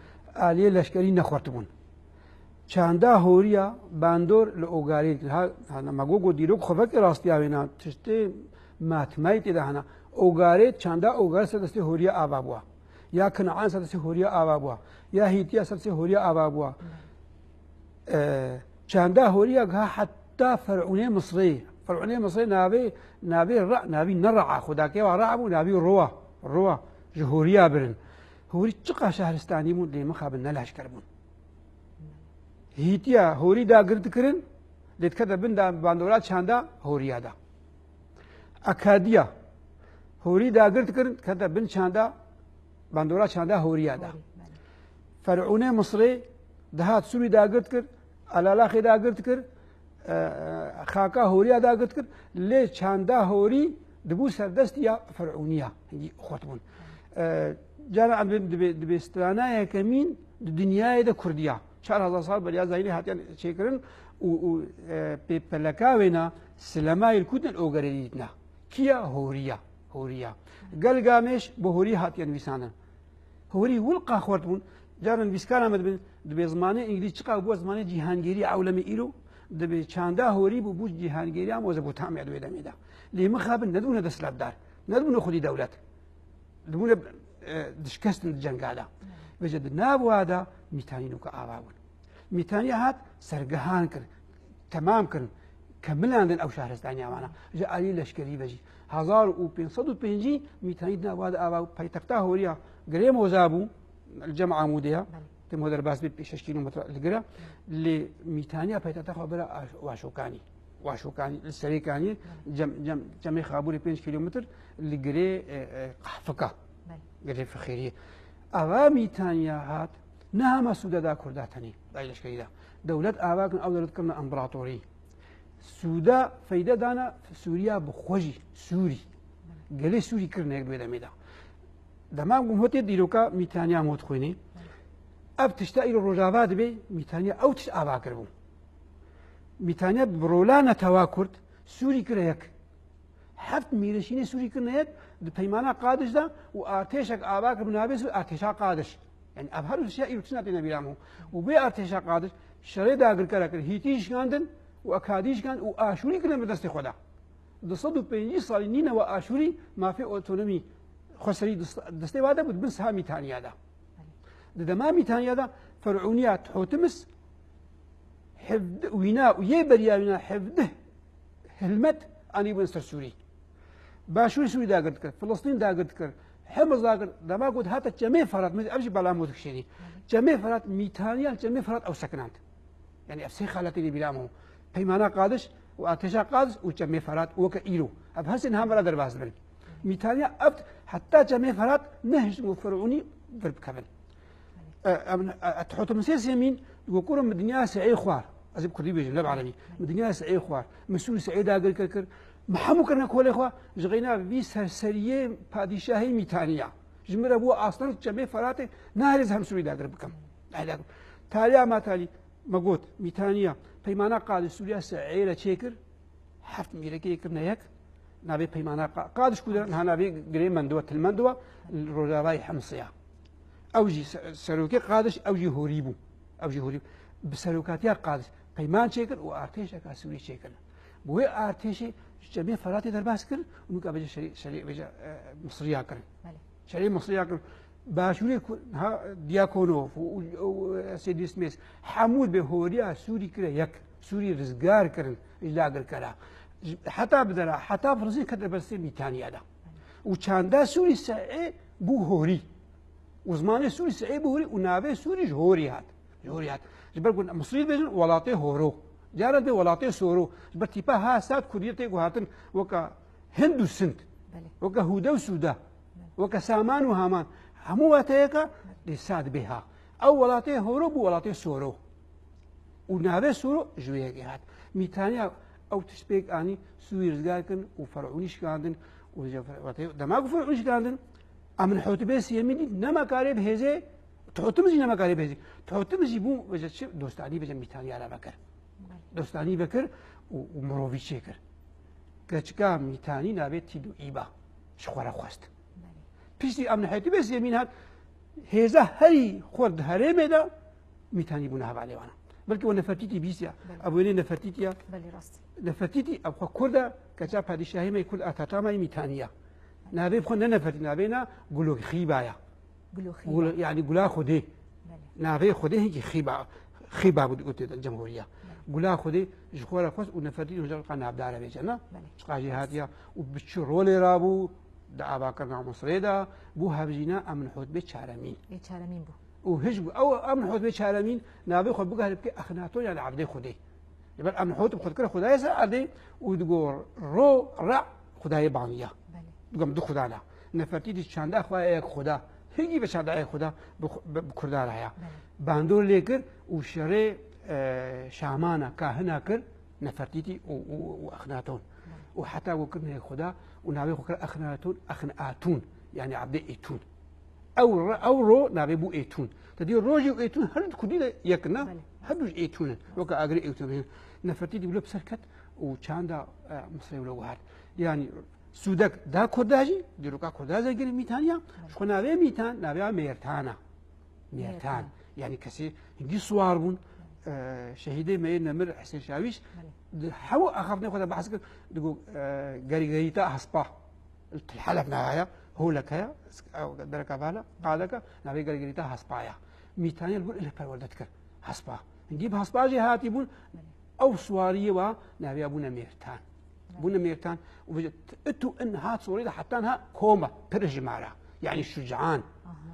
ئالێ لەشکەری نەخوارد بوون چاندا هۆریە باندۆر لە ئۆگاری مەگۆ گۆ دیرۆک خۆڤەکی ڕاستیاوێنا تشتێ ماتمای تێدا هەنا ئۆگارێت چاندا ئۆگار سەردەستی هۆریە ئاوا بووە یا کەنەعان سەردەستی هۆریە ئاوا بووە یا هیتیا سەردەستی هۆریە ئاوا بووە چاندا هۆریە گا حتا فەرعونەی مصری فەرعونەی مصری ناوی نەڕەعا خوداکەوە ڕەع بوو ناوی ڕۆوە ژە هۆریا برن هۆری چقا شارستانی بوون لێ مەخابن نەلاشکەر بوون هیتیا هۆری داگرتکردن لێت کە دەبندا باندۆرات چاندا هۆریادا ئەکادیە هۆری داگرتکردن کە دەبن چاندا باندۆرا چاندا هۆریادا فەرعونەی مصری دەهات سووری داگرت کرد ئەلالاخی داگرت کرد خاکا هۆریا داگرت کرد لێ چاندا هۆری دەبوو سەردەستی یا فەرعونیە خۆت بوون جارە ئەم دەبێسترانایەکە مین دنیایەدە کوردیا 4,000 ساڵ بەریا زاینی هاتیان چێکردن و پێپەلەکاوێنە سلەمای کوتن ئۆگەرێدیتنا کیە هۆریە گەلگامێش بە هۆری هاتیان ویسانن هۆری وڵقا خۆرد بوون جارن ویسکان ئەمە دەبن دەبێ زمانە ئینگلیز چقا بووە زمانە جیهانگیری ئەولەمی ئیرۆ دەبێت چاندا هۆری بوو بوو جیهانگیری ئەمۆزە بۆ تامێ دوێ دەمێدا لێ مەخابن نەدبوونە دەسەڵاتدار نەدبوونە خودی دەولەت دەبوونە دشکەستن جەنگادا بێژە نابوادا میتانینوکە ئاوا بوون میتانیا هات سەرگەهان کرد تەمام کردن کە ملاندن ئەو شارستانیاوانە ژە ئالی لەشکری بەژی 1505 میتانی ناواد ئاوا و پایتەختا هۆریە گرێ مۆزا بوو جەمع عمودەیە تم هۆ دەرباس بێت 6 کیلومتر لەگرە لێ میتانیا پایتەختە بەرە واشۆکانی سەرێکانی جەمەی خابووری 5 کیلومتر لە گرێ قەحفەکە گرێ فەخێریە ئەوا میتانیا هات نامە سوودەدا کورداتەنی لای لەشکریدا دەولەت ئاواکن ئەو دەولەتکردنە ئەمبراتۆری سوودا فەیدەدانە سووریا بخۆژی سووری گەلێ سووری کردنێک دوێ دەمێدا دەمام گوم هۆتێ دیرۆکە میتانیا مۆت خوێنێ ئەب تشتا ئیرۆ ڕۆژاوا دەبێ میتانیا ئەو تش ئاواکرد بوو میتانیا بڕۆلانە تەوا کورد سووری کرە یەک هەفت میرەشینە سووری کردنەیەک پەیمانە قادشدا و ئارتێشێک ئاواکرد بنابێت و ئارتێشا قادش يعني أب هر شيء يرتنا تنا بيرامو وبي أرتشا قادش شري داغر كرا كر هيتيش كاندن وأكاديش كان وآشوري كنا بدست خدا دصدو بيني صار نينا وآشوري ما في أوتونومي خسري دستي وادا بود بس ها ميتانيا دا ده ما ميتانيا دا فرعونيات حوتمس حفظ وينا ويبريا وينا حفظه هلمت أني بنستر سوري باشوري سوري داغر كر فلسطين داغر كر حمص داغر دما قلت هات جميع فرات مش أمشي بلا موت كشيني جميع فرات ميتانيا جميع فرات أو سكنات يعني أفسي خالتي اللي بلامه بيمانا قادش وأتشا قادش وجميع فرات وكإيرو أبهسن هم ولا درباس بل ميتانيا أبد حتى جميع فرات نهج فرعوني ضرب كفن تحط مسيس يمين وكورة من الدنيا سعي خوار أزيب كردي بيجي لا بعربي من الدنيا سعي خوار مسؤول سعيد أقل كركر محمو كرنا كل إخوة جغينا في سرسرية بادشاهي ميتانيا جمرة هو أصلا جميع فراته نهرز هم سوري داقر بكم تالي ما تالي ما قلت ميتانيا بيمانا قاد سوريا سعيرة شيكر حفت ميركي كرنا يك نبي بيمانا قادش كودر نبي قريم مندوة المندوة الرجاوي حمصيا أوجي سروكي قادش أوجي هوريبو بسروكاتيا قادش بيمان شيكر وارتيشا كاسوري شيكر بوي ارتيشي جميع فراتي درباس كر ونوكا بيجا شري بيجا مصريا كر شري مصريا كر باشوري ها دياكونوف وسيدي سميث حمود بهوريا سوري كرا يك سوري رزقار كرن إلاقر كرا حتى بدرا حتى فرنسي كتر برسي ميتانيا دا وچاندا سوري سعي بو هوري وزمان سوري سعي بو هوري ونابي سوري جهوري هات جبر قلنا مصري بيجن ولاطي هورو جارد به ولاطي سورو برتيبا ها سات كوريتي وهاتن وكا هندو سنت وكا هودا وسودا وكا سامان وهامان همو واتيكا لساد بها او ولاطي هورو بو ولاطي سورو ونابي سورو جويكي هات ميتانيا او تشبيك اني سوي رزقاكن وفرعونيش كاندن دماغ فرعونيش كاندن امن حوتبيس يميني نما كاريب هيزي تحوتمزي نما كاريب هيزي تحوتمزي بو وجدش دوستاني بجا ميتانيا على بكر دوستاني بكر ومروفي شكر كتشكا ميتاني نابت تيدو إيبا شخورا خواست بيشتي أمن حياتي بس يمين هاد هيزا هري خورد هرمي دا ميتاني بونا هبا عليوانا بلكي ونفرتيتي بيسيا أبويني نفرتيتيا نفرتيتي أبخوا كوردا كتشا بادشاهي ما يكون أتاتاما ميتانيا نابي بخوا نفرتي نابينا قولو خيبايا يعني قولا خودي نابي خودي هيك خيبا بود قلت الجمهورية قولا خودي جخورا خوش ونفرتي وجر قنا عبدالله بيجنا شقاجي هاتيا وبتشرولي رابو دعوا كرنا مصريدا بو هبجينا أمن حوت بيت شارمين بو وهجب أو أمن حوت بيت شارمين نابي خود بقى هربك أخناتون يعني عبدي خودي يبقى أمن حوت بخد كره خداي سعدي وتقول رو رع خداي بانيا تقوم دو خدانا نفرتي دي شاندا خوايا خدا هيجي بشاندا خدا بكردا رايا باندور ليكر وشري شامانا كاهنا كر نفرتيتي واخناتون وحتى وكرنا خدا ونابي خكر اخناتون يعني عبد ايتون او رو نابي بو ايتون تدي روجي ايتون هل كدي يكنا هدوج ايتون وكا اغري ايتون نفرتيتي بلو بسركت وشاندا مصري ولا واحد يعني سودك دا كرداجي ديروكا كرداجي غير ميتانيا شو نابي ميتان نابي ميرتان يعني كسي هنجي صواربون شهيدي ما نمر حسين شاويش حاول اخافني خذ بحث دقوا غريغيتا حسبا الحلف نهايه هو لك هي او دركا بالا قادك نبي غريغيتا حسبايا ميتانيا البول اللي فولدتك حسبا نجيب حسبا جي هاتيبون او سواريه وا نبي ابونا ميرتان بونا ميرتان وجدت اتو ان هات صوريده حتى انها كوما برجمارا يعني الشجعان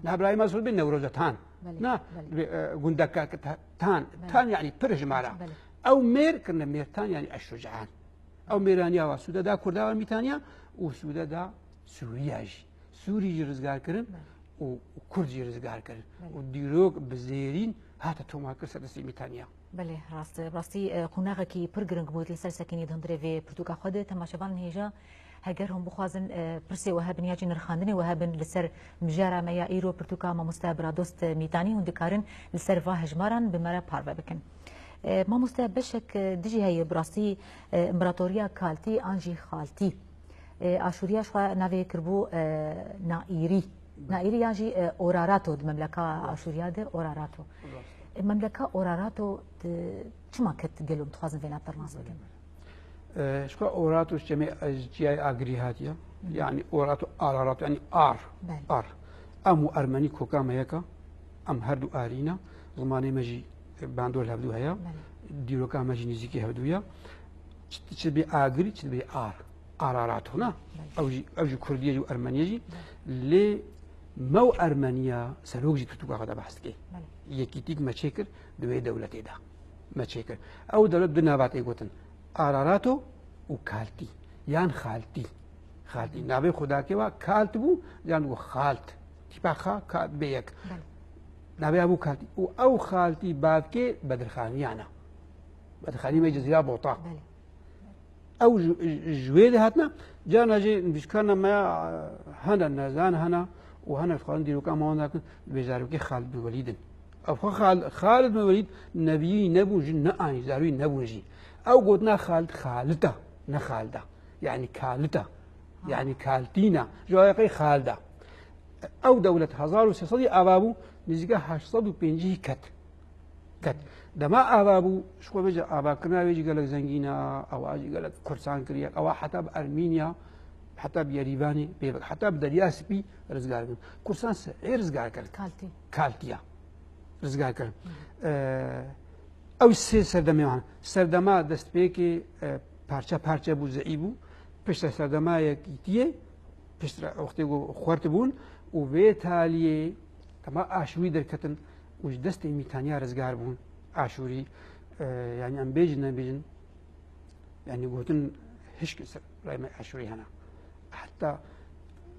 نابراي مسؤول بالنوروزتان نا غندك تان يعني برجمارا او مير كنا ميرتان يعني الشجعان او ميرانيا وسودا دا كردا ميتانيا وسودا دا سورياجي سوري رزقار كرن وكردي رزقار كرن وديروك بزيرين هاتا توما كسر ميتانيا بله راستي قناغكي برجرنج بود لسر سكيني دندري في برتوكا خد تماشفان هيجا هەگەر هەم بخوازن پرسێ وە هەبن یاجی نرخاندنی وە هەبن لەسەر مژارە مەیا ئیرۆ پرتوکا مامۆستا برادۆست میتانی هون دکارن لەسەر ڤا هەژماران بمەرە پارڤە بکەن. مامۆستا بەشێک دژی هەیە براستی ئیمپراتۆریا کالتی ئانژی خالتی ئاشوریاش ناوێ کردبوو نائیری نائیری یاژی ئۆراراتۆ مەملەکە ئاشوریادە ئۆراراتۆ مەملەکە ئۆراراتۆ چما کرد گەلوم دخوازن vêna pernas bikin. شكا أوراتو جميع جياي أجريهاتيا يعني أوراتو آرارات يعني آر أمو أرمني كوكا ميكا أم هردو آرينا زماني مجي باندول هبدو هيا ديروكا مجي نزيكي هبدويا تشبي آجري تشبي آرارات هنا أوجي كردية جو أرمنية جي لي مو أرمنيا سلوك جي تتوقع هذا بحث كي يكيتيك مشاكل دوي دولتي ده مشاكل أو دولة بدنا بعد إيقوتن آراراتو وكالتي يان خالتي نابي خدا كوا كالت بو يان و خالت تبا خا كات بيك نابي أبو كالتي أو خالتي بعد كي بدرخاني يعني بدرخاني ما جزيرة بوطا أو جويل هاتنا جانا جي بيشكرنا ما هنا نزان هنا وهنا في خالد ديروكا ما هناك بيزاروكي خالد بن وليد أو خالد بن وليد نبي نبو جن نأني زاروي نبو جي أو قلنا خالته نخالده يعني كالته يعني كالتينا جوايقي خالده أو دولة 1300 أبابو نزيكا 850 كت دما أبابو شو بيجي أبا كنا بيجي قالك زنجينا أو أجي قالك كرسان كرياك أو حتى بأرمينيا حتى بيريفاني حتى بدرياسبي رزقار كرسان سعر رزقار كالتيا رزقار كان أو سردمه معنا سردما دست بيكي پارچه بو زعيبو پشت سردما يكيتيه پشت وقتی خورت بون و ويتاليه كما آشوري دركتن وش دست ميتانيا رزقار بون آشوري يعني ام بيجن يعني قوتن هشك راي آشوري هنا حتى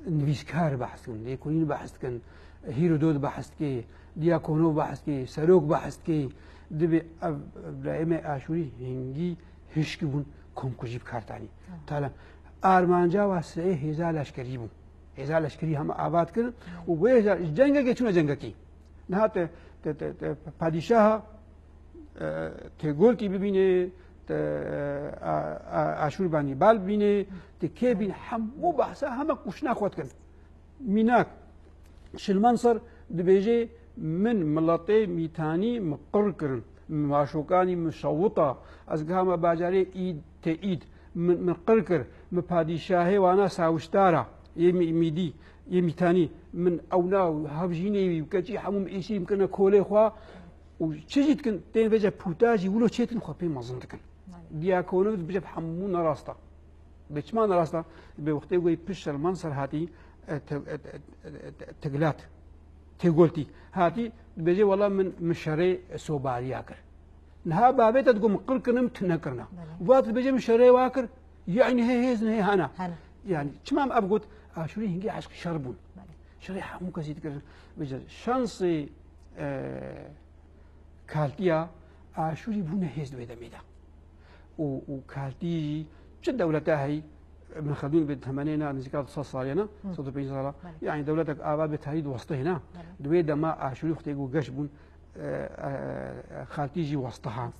نفيسكار بحث كن ليكونين بحث كن هيرودوت بحث كي دياكونو بحث كي سروك بحث كي دبي ابراهيم آشوري هنگي هشك بون كومكوجيب كارتاني تعالى ارمانجا واسعه هزار لشكري بون هزار لشكري هم آباد كن وبيجا جنگه چونه جنگه كي نهات پادشاه تقولتي ببينه آشور باني بال بينه تكي بين حمو بحثا هم كوشنا خوت كن ميناك شلمنصر دبيجي من ملطي ميتاني مقر كرن معشوقاني مشوطة أزقها باجاري إيد تأيد من قركر من بادشاهي وانا ساوشتارا يميدي يميتاني من أونا هابجيني وكجي حموم إيشي يمكن كولي خوا وشجيت كن تين بيجا بوتاجي ولو تشيتن خبي مازندكن دياكونو بيجا حمو نراستا بيشما نراستا بوقتي وي بيش المنصر هاتي تقلات تقولتي هاتي بيجي والله من مشاري سوباريا كر نها بابيت تقوم مقر كنم تنكرنا وقت بيجي مشاري واكر يعني هي هنا يعني تمام ابقوت آشوري هنجي عشق شربون شري حمو كسيت كر بيجي شانسي كالتيا آشوري بونه هيز دويدا ميدا وكالتي جد دولتها هي من خدون بالثمانينات نزكاة صار صارينا صوت بين صار يعني دولتك آباد بتهيد وسطه هنا دويدا ما آشوري اختيجو قشبون خالتيجي وسطها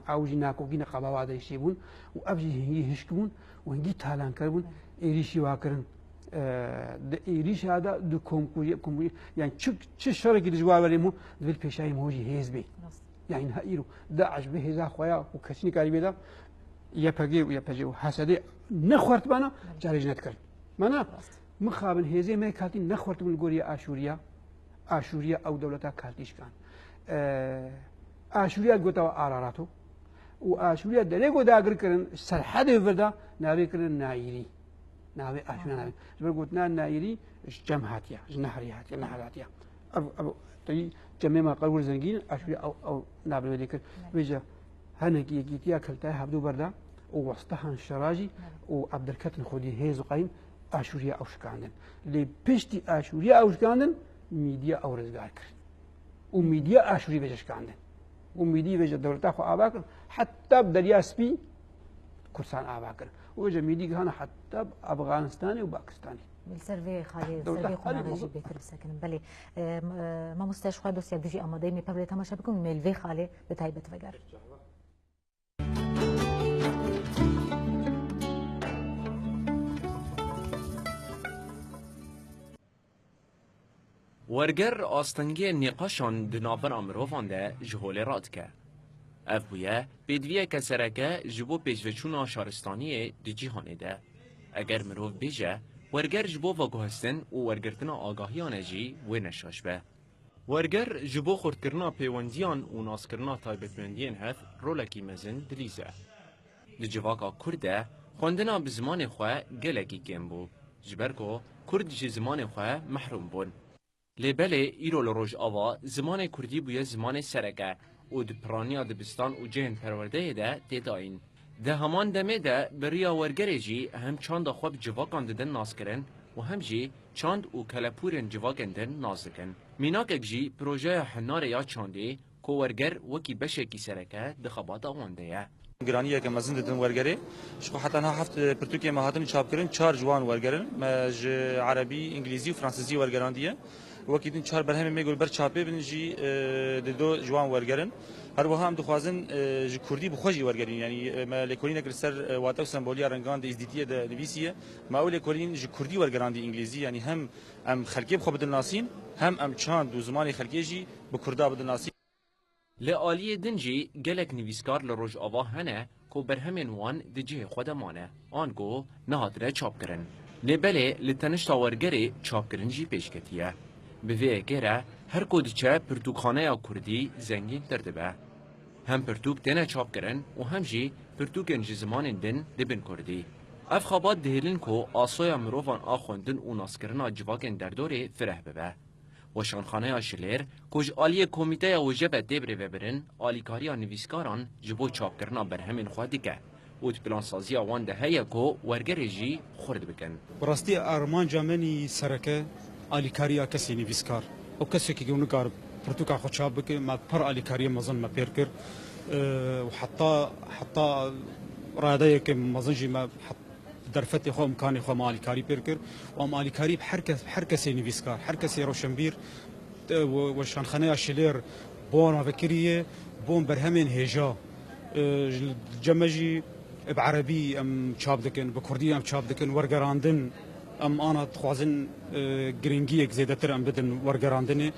أوجي ناكو جينا قبوا هذا يشيبون وأبجي هنجي هشكون وهنجي تالان كربون إيريشي واكرن إيريش هذا دو كومكوجي يعني شو شركة الجوار وريمو ذبل بيشاي موجي هيز بي يعني هايرو داعش به هذا خويا وكشني كاريبي ده يبجي وحسدي نخورت بنا جارج نتكر منا مخابن هزي ما كالتي نخورت من الجوريا آشوريا أو دولتها كالتيش كان آشوريا قطوا آراراتو وآشوريا دليقو داقر كرن سرحد فردا نابي كرن نايري نابي آشوريا نابي زبر قلتنا نايري جمهاتيا نهراتيا أبو تي جمع ما قالوا زنجين آشوريا أو نابي ذكر بيجا هنكي جيتيا كلتها هبدو بردا ووسطها الشراجي وعبد الكتن خودي هيز وقايم آشوريا أو شكاندن لي بيشتي آشوريا أو شكاندن ميديا أو رزقار كرن وميديا آشوري بيجا شكاندن وميديا بيجا دولتها خو آباكر حتى بدريا سبي كرسان آباكر وجميدي هنا حتى افغانستاني وباكستاني بالسرفي خالي دولة سرفي خالي خونه رجي بكر بسكن بله ما مستشفى دوسيا بيجي اماده مي بابل تماشا بكم ميل في خالي بتايبه فجر ورگر آستنگی نقاشان دنابر امروان ده جهول راد که. اف بویه پیدویه که سرکه جبو پیشوچون شهرستانی دی جیهانه ده. اگر مروف بیجه ورگر جبو واگوهستن و ورگرتن آگاهیانه جی و نشاش به. ورگر جبو خورد پیوندیان و ناس کرنا تایبتمندین هف رولکی مزن دلیزه. دی جواکا کرده خوندنا به زمان خواه گلکی کم بو. جبرکو کرد جی زمان خواه محروم بون. لبله ایرو لروج آوا زمان کردی بویه زمان سرکه و د پرانیا دبستان و جهن پرورده ده تداین. ده همان دمه ده بریا ورگره جی هم چاند خواب جواکان دن ناس کرن و هم جی چاند و کلپورن جواکن دن ناز دکن. میناکک جی پروژه حنار یا چانده که ورگر وکی بشه کی سرکه دخبات آوانده یه. گرانیه که مزند دن ورگره شو حتی نه هفت پرتوکی مهاتن چاپ کردن 4 جوان ورگرن مج عربی انگلیسی و فرانسیسی ورگراندیه وکیدین 4 برهم میگول بر چاپه بنجی دو جوان ورگرن هر وهم دخوازن ج کردی بخوجی ورگرین یعنی ما لکولین اگر سر واتو سمبولیا رنگان د ازدیتیه د نویسیه ما اول کولین ج کردی ورگراندی انگلیسی یعنی هم خلقی بخو بدن ناسین هم چاند دو زمان خلقی جی به کردا بدن ناسین لآلیه دنجی گلک نویسکار لروج آوا هنه که برهمین وان دجه خودمانه آنگو نهاتره چاپ کرن. لبله لتنشتا ورگره چاپ کرن جی پیش کتیه. به وی گره هر کودچه پرتوکخانه یا کردی زنگین درده به. هم پرتوک دنه چاپ کرن و هم جی پرتوک انجی زمان دن دبن کردی. اف خوابات دهلین که آسویا مروفان آخوندن و ناسکرنا جواکن در دوره فرح ببه. وشانخانه شلیر کج آلی کمیته وجبه دبره وبرن آلیکاری نویسکاران جبو چاپ کرنا برهمین خواهدی که و پلانسازی آوان ده هیا که ورگر جی خورد بکن. براستی ارمان جامنی سرکه آلیکاری کسی نویسکار او کسی که گونو کار پرتوکا خود چاپ بکن ما پر آلیکاری مزن ما پیر کر و حتی راده که مزن جی ما در فتح خو امکانی خو مالیکاری پیر کر و مالیکاری هر کسی نویسکار هر کسی روشنبیر و شانخانه شلیر بون فکریه بون برهمین هجا جمجی بعربی ام چاپ دکن بکردی ام چاپ دکن ورگراندن ام آنا تخوازن گرینگی زیادتر ام بدن ورگراندنه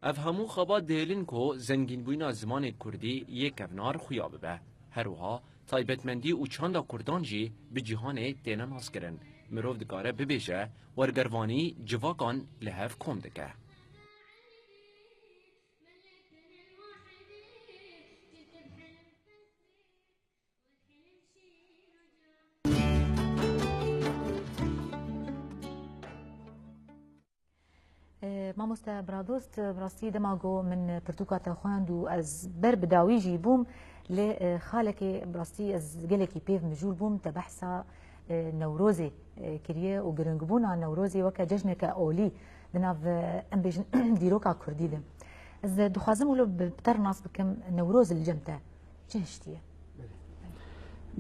افهمو خبات دهلین که زنگین بوینا زمان کردی یک افنار خویابه به هروها تایبتمندی و چاندا کردان جی به جهان تینا ناس کرن مروف دگاره ببیشه ورگروانی جواکان لحف کم دکه مامۆستا برادۆست ڕاستی دەماگۆ من پرتوکاتە خواند و ئەس بەر بداویژی بووم لێ خالێکی بڕاستی ئەس گەلێکی پێv مژول بووم تە بەحسا نەورۆزێ کردیە و گرنگبوونا نەورۆزی وەکە جەژنێکە ئۆلی دناو ئەم بێژن دیرۆکا کوردی دم ئەس دخوازم ولۆ بتەر ناس بکەم نەورۆز الجەمتە چ هشتیە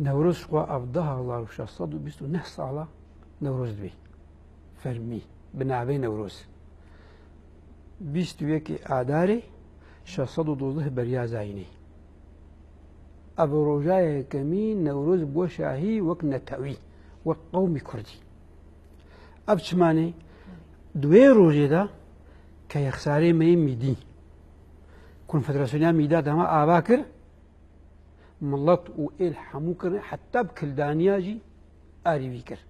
نەورۆز خوا ئەفدەها وڵار و 629 ساڵە نەورۆز دوێ فەرمی بناوەی نەورۆز 21 ئادارێ 612 بەریازاینێ ئەبە ڕۆژایەکەمی نەورۆز بۆ شاهی وەک نەتەوی وەک قەومی کوردی ئەب چمانێ دوێ ڕۆژێدا کە یەخسارەی مەی میدی کۆنفەدراسیۆنیا میدا دەما ئاوا کرد مڵەت و ئێل هەموو کردن حتا بکلدانیاژی ئاریوی کرد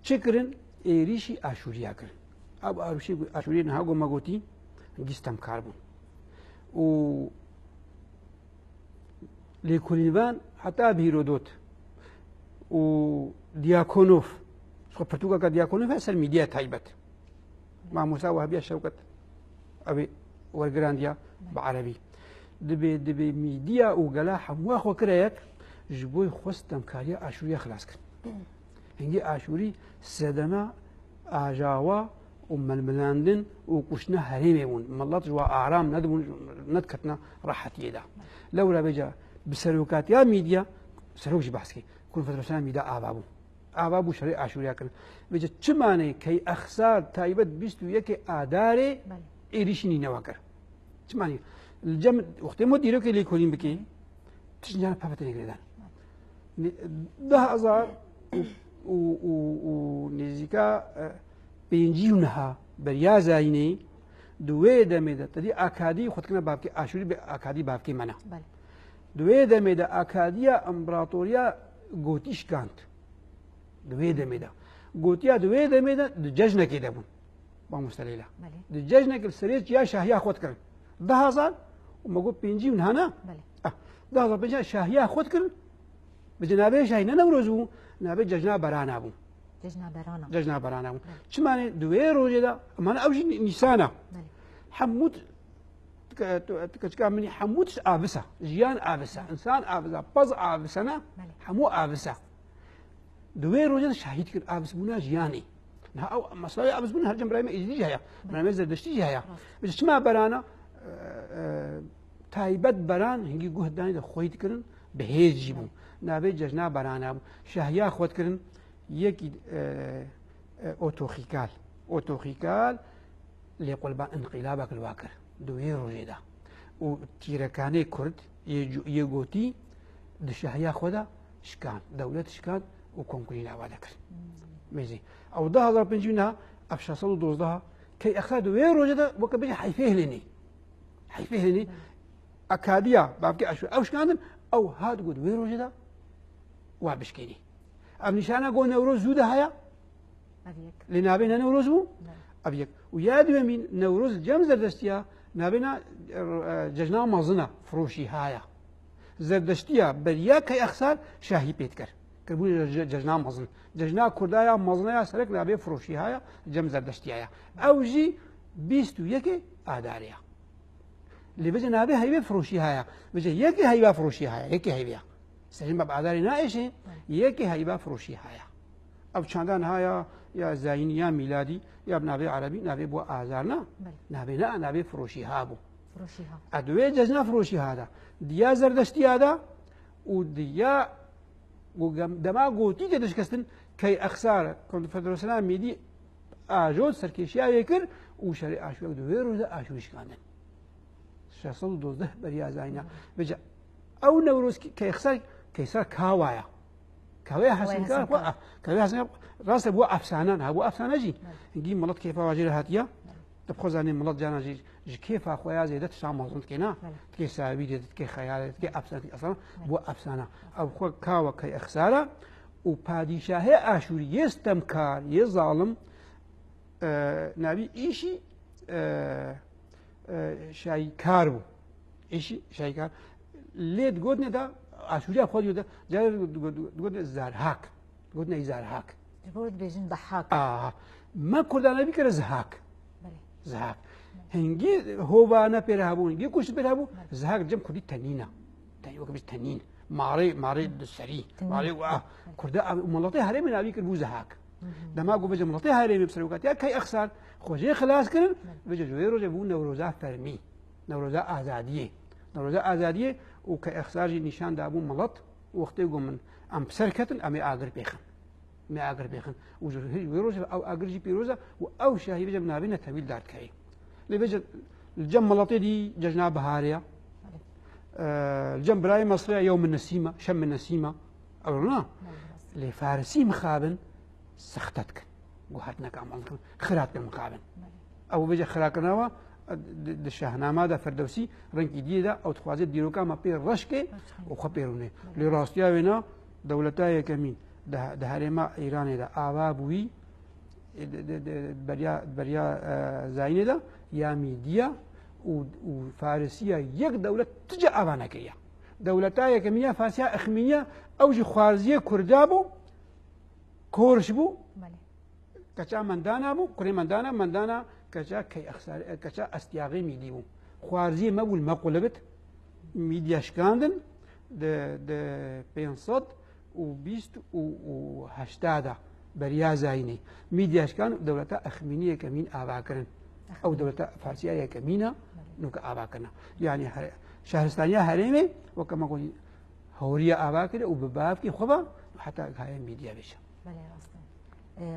چ کردن ئێریشی ئاشوریا کرد ئەو ئاشوری نەهاگۆ مەگوتی گیستەم کار بوون و لێکۆلینڤان حتا هیرۆدۆت و دیاکۆنۆف پرتوکەکە دیاکۆنۆف سەر میدیا تایبەت مامۆستا وهابیا شەوکەت ئەوێ وەرگراندیا بە عەرەبی دەبێ میدیا و گەلا هەمووا خۆ کرەیەک ji بۆی خۆستەمکاریە ئاشوریە خلاص کرد هەنگی ئاشوری سەدەما ئاژاوا و مەلملاندن و کوشتنە هەرێمێ بوون مەڵەت وا ئارام نەدبوون نەتکەتنە ڕاحەتیەدا لەورا بێجا بسەرۆکاتیا میدیا سەرۆکی باسکەی کنفدراسیۆنە میدا ئاوا بوو شەڕی ئاشوریاکردن بێجە چمانەی کەی ئەخسار تایبەت 21 ئادارێ ئێریشی نینەوە کرد چمانی وەختێ مۆ دیرۆکە لێ کۆلین بکەین تشنجان پاپەتە نێگرێدان 10,000 و نێزیکا پێنجی و نەها بەریا زاینەی دوێ دەمێدە تەدی ئاکادی خۆتکردنە بابکە ئاشوری بە ئاکادی بابکەی منە دوێ دەمێدە ئاکادیە ئەمبراتۆریا گۆتی شکاند دوێ دەمێدە گوتیا دوێ دەمێدە جەژنەکەی دەبوون با مستەلیلا جەژنێک سرێت یا شاهیا خۆت کرد 10,000 مەگۆ پێنجی و نهانە 10,000 شاهیا خۆت کرد بجە نابێ شاهی نەنەورۆز بوو نابێت جەژنا بەرانە بوو جەژنا بەرانە بوو چمانێ دوێ ڕۆژێدا ئەمانە ئەوژی نیسانە هەمووت کەچکا منی هەمووتش ئابسە ژیان ئابسە ئینسان ئابسە پەز ئابسەنە هەموو ئابسە دوێ ڕۆژێدا شاهید کرد ئابس بوونا ژیانی ئەو مەسڵی ئابس بوون هەرجەم برایمە ئیزدیج هەیە برایمە زەردەشتیش هەیە چما بەرانە تایبەت بەران هەنگی گوهدانی خۆیتکردن بەهێزی بوو نابێت جەژنا بەرانە بوو شاهیا خۆتکردن یەکی ئۆتۆخیکال لێقۆلبا ئەنقیلابە کردوا کرد دوێ ڕۆژێدا و تیرەکانەی کورد یەگۆتی دشاهیا خۆدا شکان دەولەت شکان و کۆنکولی لاوا دەکرد مێزی ئەو 10,000 ئەف 612 کەی ئەخا دوێ ڕۆژێدا وەکە بێ حیفێ هێنێ ئەکادیا بابکە ئەو شکاندن ئەو هات گوت دوێ ڕۆژێدا وا بشکێنی ئەم نیشانە گۆ نەورۆز زوودە هەیە لێ نابێنە نەورۆز بوو ئەبیەک و یا دوێمین نەورۆز جەم زەردەشتیە نابێنە جەژنا مەزنە فرۆشی هایە زەردەشتیە بەریا کەی ئەخسار شاهی پێت کرد کردبووی جەژنا مەزن جەژنا کوردایە مەزنەیە سەرک نابێ فرۆشی هایە جەم زەردەشتیایە ئەوژی 21 ئادارەیە لێ بەجە نابێ هەیوێ فرۆشی هایە بەجە یەکی هەیوا فرۆشی هایە یەکی هەیوە سەرین بە ئاداری نائێشێ یەکی هەیوا فرۆشی هایە ئەو چاندان هایە یا زاینی یا میلادی یا نابێ عەرەبی نابێ بۆ ئازارنا نابێ فرۆشی ها بوو ئەدوێ جەژنا فرۆشی هادا دیا زەردەشتی هادا و دیا دەما گۆتی دەشکەستن کەی ئەخسارە کۆنفدراسیۆنە میدی ئاژۆت سەرکێشیاوێ کرد و شەڕی ئاشوریە دوێ ڕۆژدا ئاشوری شکاندن 612 بەریا زاینە بەجە ئەو نەورۆز کەیسەر کاوایە کاوەیە حەسەنکار ڕاستە بووە ئەفسانان هەبوو ئەفسانەژی هەنگی مڵەت کێفا واژێرە هاتیە دەبخۆزانێ مڵەت جاناژی ji kêfa xwe ya zêde tişa mezin dike na dikê sawî de dikê xeyalê dikê efsana bu efsana ew xwe kawa key exsara û padîşahê aşûrî yê stemkar yê zalim navî îşî şaîkar bû îşî şaîkar lê digotinê da aşûriya xwe diyo de carê digotinê zarhak digotinê zarhak bêjin dehak me kurdanê bikire zihak zihak هنگی هوانە پێرە هەبوو هەنگی کوشت پێ هەبوو زهاک جەم کوردی تەنینە وەکە بێت تەنین ماڕێ سەری ماڵێ کوردە وڵاتی هەرێمی ناوی کرد بوو زەهاک دەما گو بەجە وڵاتی هەرێمی بسەرۆکاتیا کەی ئەخسار خۆژێ خلاصکردن بەجە دوێ ڕۆژێ بوو نەورۆزا فەرمی نەورۆزا ئازادیە و کە ئەخسارژی نیشاندا بوو مەڵەت وەختێ گۆ من ئەم سەرکەتن ئەمێ ئاگر پێخن مێ ئاگر پێخن و وێ ڕۆژێ ئەو ئاگرژی پیرۆزە و ئەو شاهی بەجە نابێنە تەویل دادکەی لبجد الجم ملطي دي ججنا بهاريا الجم براي مصرية يوم النسيمة شم النسيمة أو لا لفارسي مخابن سختتك وهاتنا كعمل خرات المقابن أو بيجي خراكناوا الشاهنامة دا فردوسي رنك جديدة أو تخوازي ديروكا ما بير رشكي وخبيروني لراستيا وينا دولتاي كمين ده هرما إيراني دا آبابوي بريا زاينه ده يا ميديا وفارسيه يك دوله تجا افانكيه دولتاي كميه فارسيه اخميه او جي خوارزيه كردابو كورشبو كچا مندانا بو كوري مندانا كچا كي اخسار كچا استياغي ميديو خوارزيه مبول مقلبت ميديا شكاندن د بينصد و 80 بريا زايني ميدياش كان دولة أخمينية كمين آباكرن أو دولة فارسية كمينة نوك آباكرنا يعني شهرستانية هريمي وكما قلت هورية أباكر وببابك خبا حتى هاي ميديا بيش بله راسته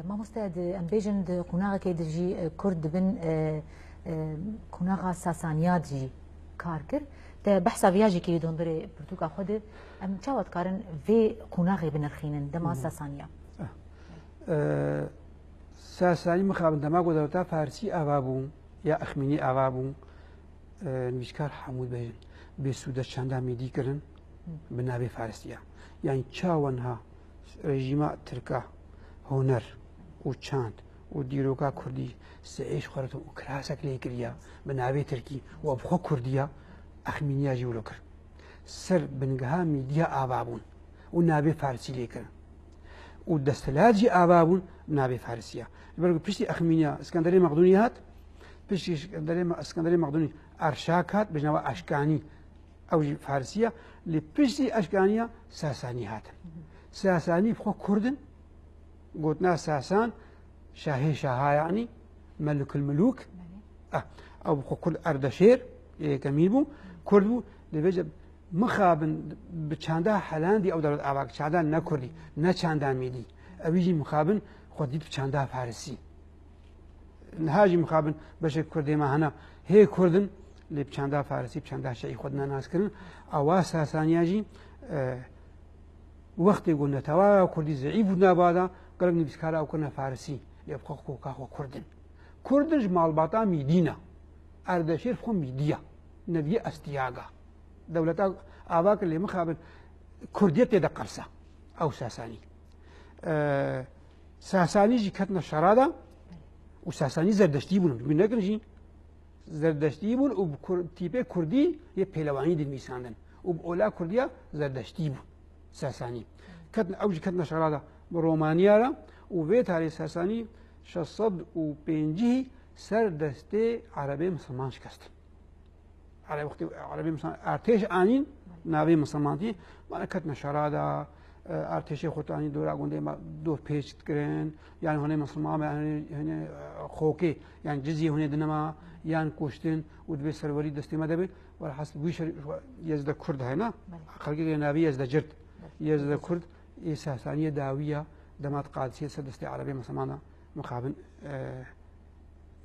ما مستعد ام بيجن د قناغه کې د جی کورد بن قناغه ساسانیات جی کار کر ته بحث ویاجی کې دوندره پرتګال خود ام چاوت کارن وی قناغه بنرخینن د ما ساسانیا ساسانی مخابن دماغ دولتا فارسی أبابون يا أخميني أبابون نویسکار حمود بيجن بسودة چنده ميدي كرن بنابي فارسية يعني چاوانها رژیما ترکا هنر و چاند و دیروکا کردی سعیش خورتو و کراسک لیکریا بنابه ترکی و ابخو کردیا اخمینیا جولو کر سر بنگها میدیا آبابون و نابه فارسی لیکر و دستلات جی آبابون نابه فارسیه برای پشتی اخمینیا اسکندری مقدونی هات پشتی اسکندری مقدونی ارشاک هات بجنوا اشکانی او جی فارسیه لپشتی اشکانیا ساسانی هات ساساني بخو كردن قلتنا ساسان شاهي شاها يعني ملك الملوك او بخو كل اردشير كميبو كردو لبجب مخابن بچاندا حلاندي او دولت اباك چاندا نكردي نا چاندا ميدي اويجي مخابن خوديت بچاندا فارسي نهاجي مخابن باش كردي ما هنا هي كردن اللي بچاندا فارسي بچاندا شيء خودنا ناس كرن او ساسانياجي وقت يقولنا توا كردي ضعيف نبادا قالك نبيسكارا او كنا فارسي يبقى كوكا كردن كردن مال باتا ميدينا اردشير فخو ميديا نبي استياغا دولتا اباك اللي مخابن كرديه تدقرسا او ساساني ساساني جي كتنا شرادا وساساني زردشتي بون بنكنجي زردشتي بون وتيبه كردي هي بهلواني دي ميساندن وبولا كرديه زردشتي بون ساساني كتنا أوج كتنا شغلة برومانيا را وبيت على ساساني شصد وبينجي سر دستي عربي مسلمان شكست على وقت عربي مسلمان ارتش آنين نابي مسلمانتي ما كتنا شغلة ارتش خطاني دورا قندي ما دور بيش تكرين يعني هنا مسلمان هنا خوكي يعني جزية هنا دنما يعني كوشتين ودبي سروري دستي ما دبي ولا حسب ويش يزد كرد هنا خلقي نابي يزد جرد يزد كرد ساسانية داوية دمات قادسية سدستي عربي مسلمانة مقابل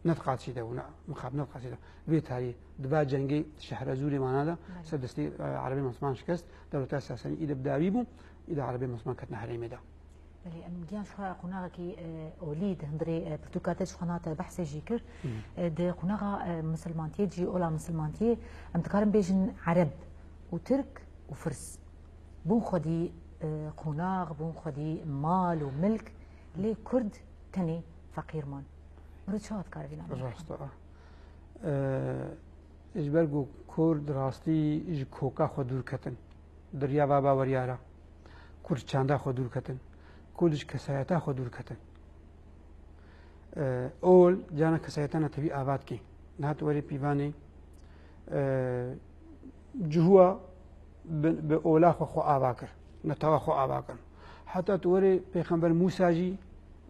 نت قادسية دونا مقابل نت قادسية بيتهاي دبا جنگي شهر زوري معنا سدستي عربي مسلمان شكست دولة ساسانية إذا بداوي بو إذا عربي مسلمان كتنا حريمي دا بله ام دیان شو قناغه کی اولید هندري برتوكاتش خنات بحث جيكر د قناغه مسلمانتي جي اولا مسلمانتي ام تكارم بيجن عرب وترك وفرس بون خدي قناغ بون خدي مال وملك لي كرد تاني فقير مان مرد شو هتكار بينا راستا اجبرگو كرد راستي اج كوكا خودور كتن دريا بابا وريارا كرد چاندا خودور كتن كلش كسايتا خودور كتن اول جانا كسايتنا تبي آباد كي نهات وري بيباني جهوا بأولا خو آباكر نتوا خو آباكر حتى توري پیغمبر موسى جي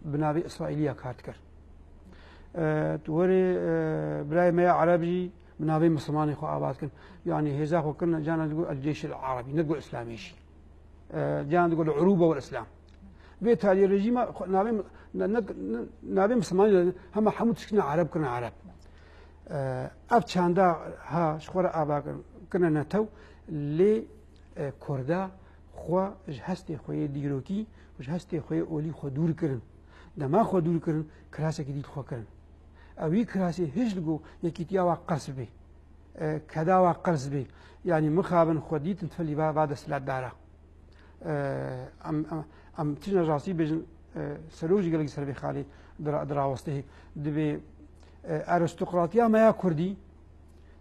بنابي إسرائيلية كارتكر توري براي ما عربي بنابي مسلماني خو آباكر يعني هزا خو كنا جانا تقول الجيش العربي نقول إسلامي شي جانا تقول العروبة والإسلام بيت هذه الرجيم نابي مسلمان هم حمود سكنا عرب كنا عرب أب چاندا ها شخورة آبا كنا نتو لي كردا خوا جهستي خوي ديروكي وجهستي خوي أولي خو دور كرن دما خو دور كرن كراسة جديد خو كرن أوي كراسة هش لقو يكيتيا وقرص بي كدا وقرص بي يعني مخابن خوديت تفلي بعد سلات دارا ام تيجي راسي بيجن سلوجي قال لك سربي خالي درا وسطه دبي ارستقراطيا ما كردي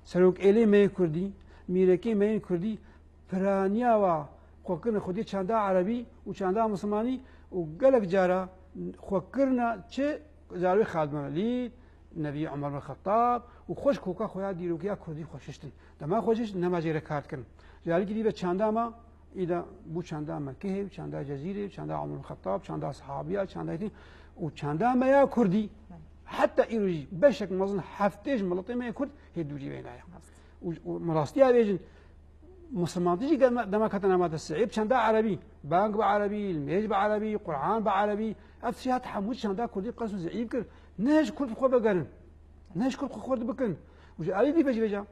سلوك الي ما كردي ميركي ما كردي فرانيا وا خوكن خودي چاندا عربي وچاندا مسلماني وقالك جارا خوكرنا تشي زاروي خادمه لي نبي عمر بن الخطاب وخوش كوكا خويا ديروكيا كردي خوششتن دما خوشش نماجي كارت كن جاري دي بچاندا ما إذا بو چاندا مكة چاندا جزيرة چاندا عمر الخطاب چاندا صحابيات چاندا تي وچاندا ما يا كردي حتى إيروجي بشك مظن حفتيج ملطي ما كرد هي دوجي بينايا ومراستيا بيجن مسلمان تيجي دما كتنا ما تسعيب شندا عربي بانك بعربي الميج بعربي قرآن بعربي أفشيات حمود شندا كردي قصو زعيب كر نهج كرد خو بقرن نهج كرد خو بكن وجا علي دي بجا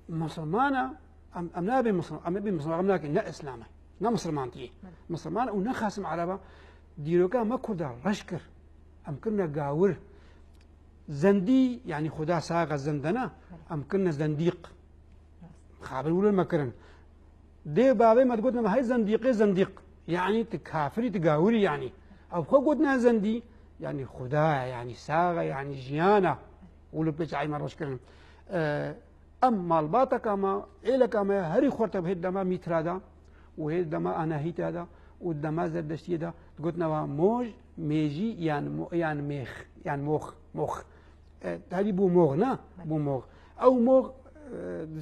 مسلمانا أم نبي مسلم أم نبي مسلم أم لكن لا إسلامي نا مسلمان تي مسلمان ونخاسم عربا ديروكا ما كردا رشكر أم كنا قاور زندي يعني خدا ساغ زندنا أم كنا زنديق خابر ولا مكرن دي بابي ما تقولنا ما هي زنديق يعني تكافري تقاوري يعني أو قلنا زندي يعني خدا يعني ساغ يعني جيانا ولو بيجعي ما رشكرن أما الباتا كما إلى كما هري خورتا بهدما ميترادا وهدما أنا هيتادا ودما زردشتي دا قلنا موج ميجي يعني ميخ يعني موخ هذه بو موغ نا بو موغ أو موغ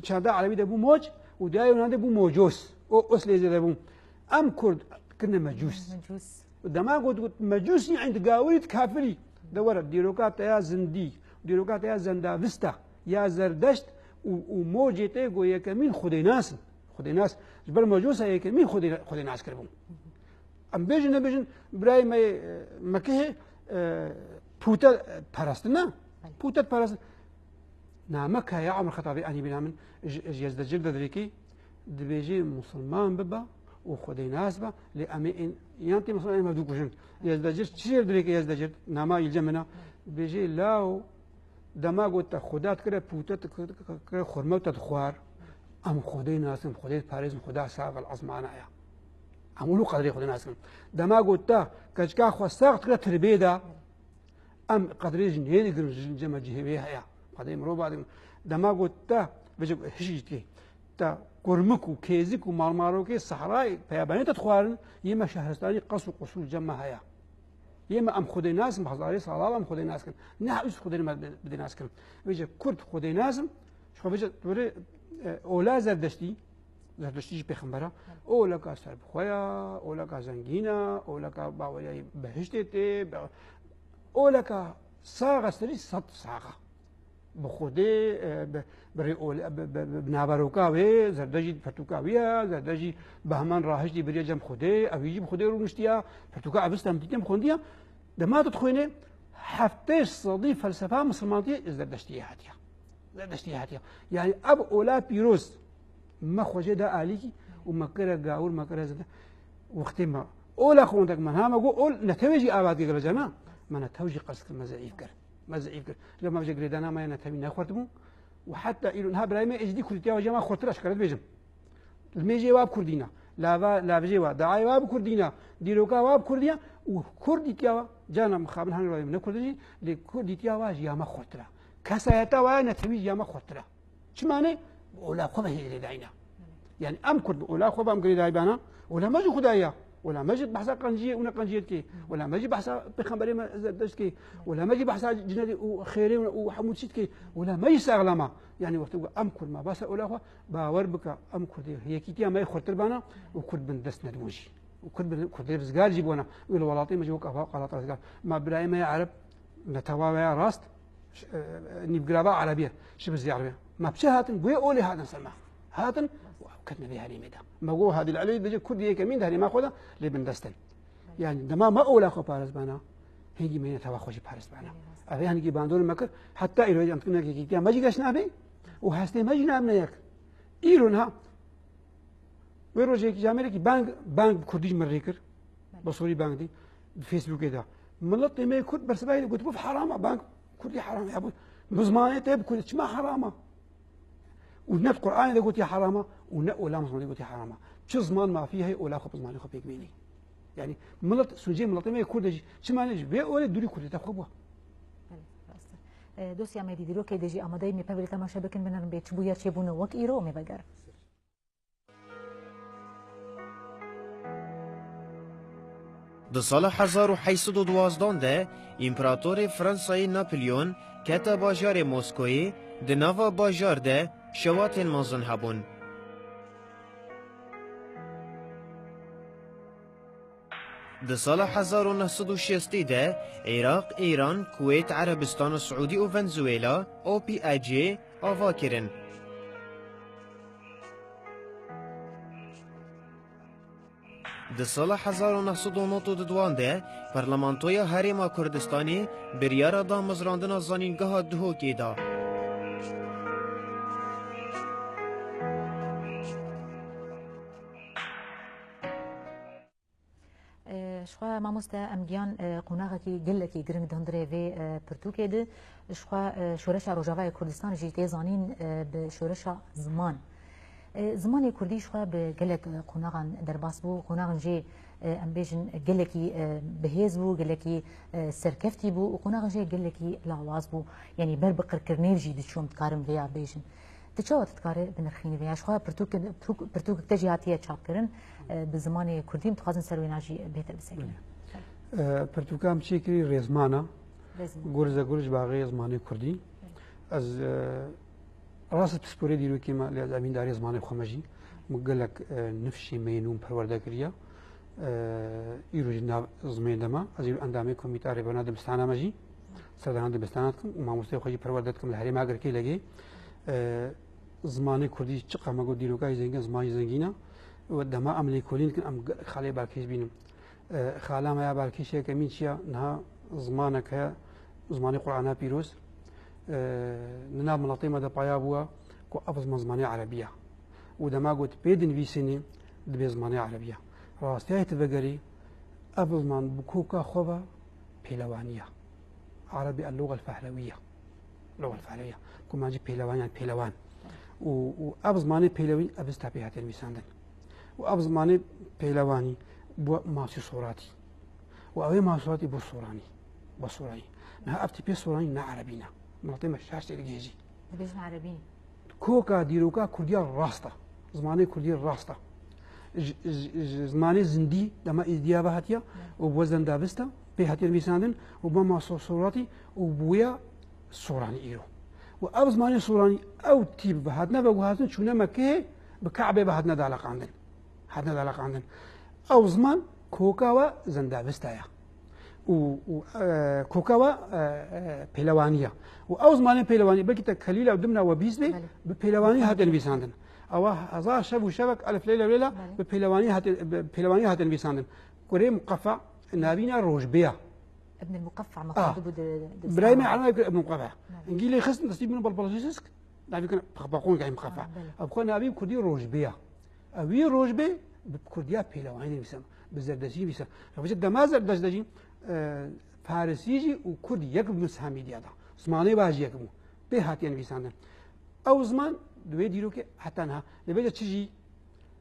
شادا عربي ده بو موج ودايو هذا بو موجوس أو أصلي زي ده بو أم كرد كنا مجوس ودما قلت مجوس يعني تقاوري تكافري دورت ديروكات يا زندي ديروكات يا زندا فيستا يا زردشت وموجته قوية كمين خدي ناس جبر مجوس هي كمين خدي ناس كربون أم بيجن براي ما مكيه بوتا باراستنا بوتا باراست نامك يا عمر خطابي أني بنامن يزد جلد ذريكي دبيجي مسلمان ببا وخدي ناس با لأمين يانتي مسلمان ما دوك وجن يزد جلد شير ذريكي يزد جلد ناما يلجمنا بيجي لاو دما قلت خدات كره بوتت كره خرمه تدخوار ام خدي ناسم خدي باريس خدا ساق العظم انا يا عملو قدري خدي ناسم دما قلت كجكا خو ساقت كره تربيدا ام قدري جنيد جما جهبيها يا قدري مرو بعد دما قلت بجو هشيتي تا قرمك وكيزك ومارماروك الصحراء بياباني تدخوار يما شهرستاني قصو قصول جمع هيا يما ام خدي ناس بحضاري صلاه ام خدي ناس كن نحوس خدي ما بدي ناس كن بيجي كرد خدي ناس شو بيجي توري اولا زردشتي بخمبره اولا کا سرب خويا اولا کا زنگينا اولا کا باوي بهشتي اولا کا ساغه سري صد ساغه بخودي بري اول بنابروكاوي زردجي فتوكاويا زردجي بهمان راهجي بري جم خودي او يجيب خودي رونشتيا فتوكا ابستم تيتم خونديا دما تدخويني حفتيش صدي فلسفه مسلمانتي زردشتي هاتيا يعني اب اولا بيروز ما خوجدا اليكي ومكره غاور مكره زد وقت ما اولا خوندك منها ما اقول نتوجي ابادي غلجنا ما نتوجي قصد مزعيف كر لما بجي قريدانا ما ينتهي ناخرتمو وحتى إلو نها برايما اجدي كرديا وجماعة خرطر أشكرت بيجم الميجي واب كردينا لا بجي واب دعاي واب كردينا ديروكا واب كرديا وكردي تياوا جانا مخابن هنو رايم نكردي لكردي تياوا جياما خرطرا كسايتا وانا نتوي جياما خرطرا شماني ولا خوبه هي داينا يعني أم كرد ولا خوبه أم قريداي بانا ولا مجي خدايا ولا مجد بحثا قنجية ونا قنجيتكي ولا مجد بحثا بخبري ما زدشكي ولا مجد بحثا جنالي وخيري وحمود شتكي ولا مجد ساغلاما يعني وقت أمكر ما بس أولا باور بك أمكر دي هي كيتيا ما يخرطر بانا وكرد بن دست ندوجي وكرد رزقار جيبونا والولاطي مجوك أفاق على رزقار ما براي ما يعرب نتواوى راست نبقرابا عربية شبه زي عربية ما بشهاتن بوي أولي هذا نسمع هاتن كتنا بها ليميدا ما هو هذه العلي بيجي كل دي كمين ده ما خذها لبن دستن يعني دما ما أولا خو بارس بانا هيجي مين توا خوشي بارس بانا أبي هنيجي باندون مكر حتى إيرو أنت كنا كي ما جيش نابي وهستي ما جينا منيك إيرونها ويروجي كي جامري كي بانك كرديش مريكر بصوري بانك دي فيسبوك كده ملطي ما يكون بس باين قلت بوف حرامة بانك كردي حرام يا أبو بزمانة تب كل ما حرامة ونفس القرآن إذا قلت يا حرامة ولا مصمم إذا قلت يا حرامة شو زمان ما فيها ولا خب زمان خب يقبلني يعني ملط سوجي ملط ما يكون دجي شو ما نجي بيه ولا دوري كل تخبوه دوسي عمادي ديرو كي دجي أمادي مي بابل تماشا بكن من البيت بويا تشيبونه وك إيرو مي بقر در سال 1812 ده امپراتور فرانسوی ناپلیون کتا باجار مسکوی ده نوا باجار ده شوات مازن هبون. در سال 1960 ده عراق، ایران، کویت، عربستان سعودی و ونزوئلا OPIJ آوا کرن. د سال 1992 ده پارلمانتویا هریما کردستانی بریارا دا مزراندنا زانینگاه دهوکی دا. شخوا ماموستا امگیان قناغه کی گله کی گرنگ دندره و پرتوکه ده شخوا شورش روجاوای کردستان جیتی زانین به شورش زمان زمان کردی شخوا به گله قناغان درباس بو قناغن جی ام بیجن گله کی بهیز بو گله کی سرکفتی بو و قناغن جی گله کی لاواز بو یعنی بر بقر کرنیل جی دچوم تکارم ویا بیجن تجاوت تکاره بنرخینی ویا شخوا پرتوک تجیاتیه چاپ کرن به زمان کردیم تخازن سرویناجی بهتر بسکنه. پرتوکام چیکری رزمانه گرز باقی زمان کردی از راست سپوری دیرو که ما لیاز امین داری زمان خمجی مقلق نفشی مینوم پرورده کریا ایروج ناب زمان دما از ایرو اندامی کمیتاری بنا دبستانه مجی سردان دبستانات کم و ماموسته خوشی پرورده کم لحری ماگر کی لگی زمان کردی چقدر مگو دیرو که زنگین زمانی زنگینا و دما عملی کلین کن ام خاله بالکیش بینم خاله ما بالکیشه که من چیا نه زمانه که زمانی قرآن پیروز نه مناطق ما دپایا بوا کو افضل من زمانی عربیه و دما قلت بدن ویسینی دب زمانی عربیه راستیه تبگری افضل من بکوکا خوبا پیلوانیه عربي اللغة الفهلوية اللغة الفهلوية كما جي بيلوان يعني بيلوان وأبز ماني بيلوي أبز تابعات الميساندن وأبز ماني بيلواني بو ماسي صوراتي وأوي ماسي صوراتي بو صوراني بصوراني نها أبتي بي صوراني نا عربينا منطقة مشاش تلقيجي بيجن عربي كوكا ديروكا كرديا راستا زماني كرديا راستا زماني زندي لما إزديابها هاتيا وبوزن دابستا بهاتي الميساندن وبما صوراتي وبويا صوراني إيرو وأبز ماني صوراني أو تيب بهاتنا بوهاتنا شونا مكيه بكعبة بهاتنا دالق عندن هاتنا دالق عندن أو زمان كوكاوا زندابستايا وكوكاوا بيلوانية وأو زمان بيلواني بلكي تكليلة ودمنا وبيزبي ببيلواني هاتن بيساندن أو هزار شب وشبك ألف ليلة وليلة ببيلواني هاتن بيساندن كوري مقفع نابينا روجبيا ابن المقفع مقصود برايمي على ابن المقفع انجيلي خصن تصيب من بالبلجيسك نابي كان بقون قاعد مقفع ابقى نابي كردي روجبيا اوي روجبي بكرديا بيلواني بيسم بزردشي بيسم فوجد دمازر دجدجي فارسيجي وكرد يكب مسامي ديادا زماني باجي يكبو بهاتين بيساندن او زمان دوي ديرو كي حتى انها لبيجا تجي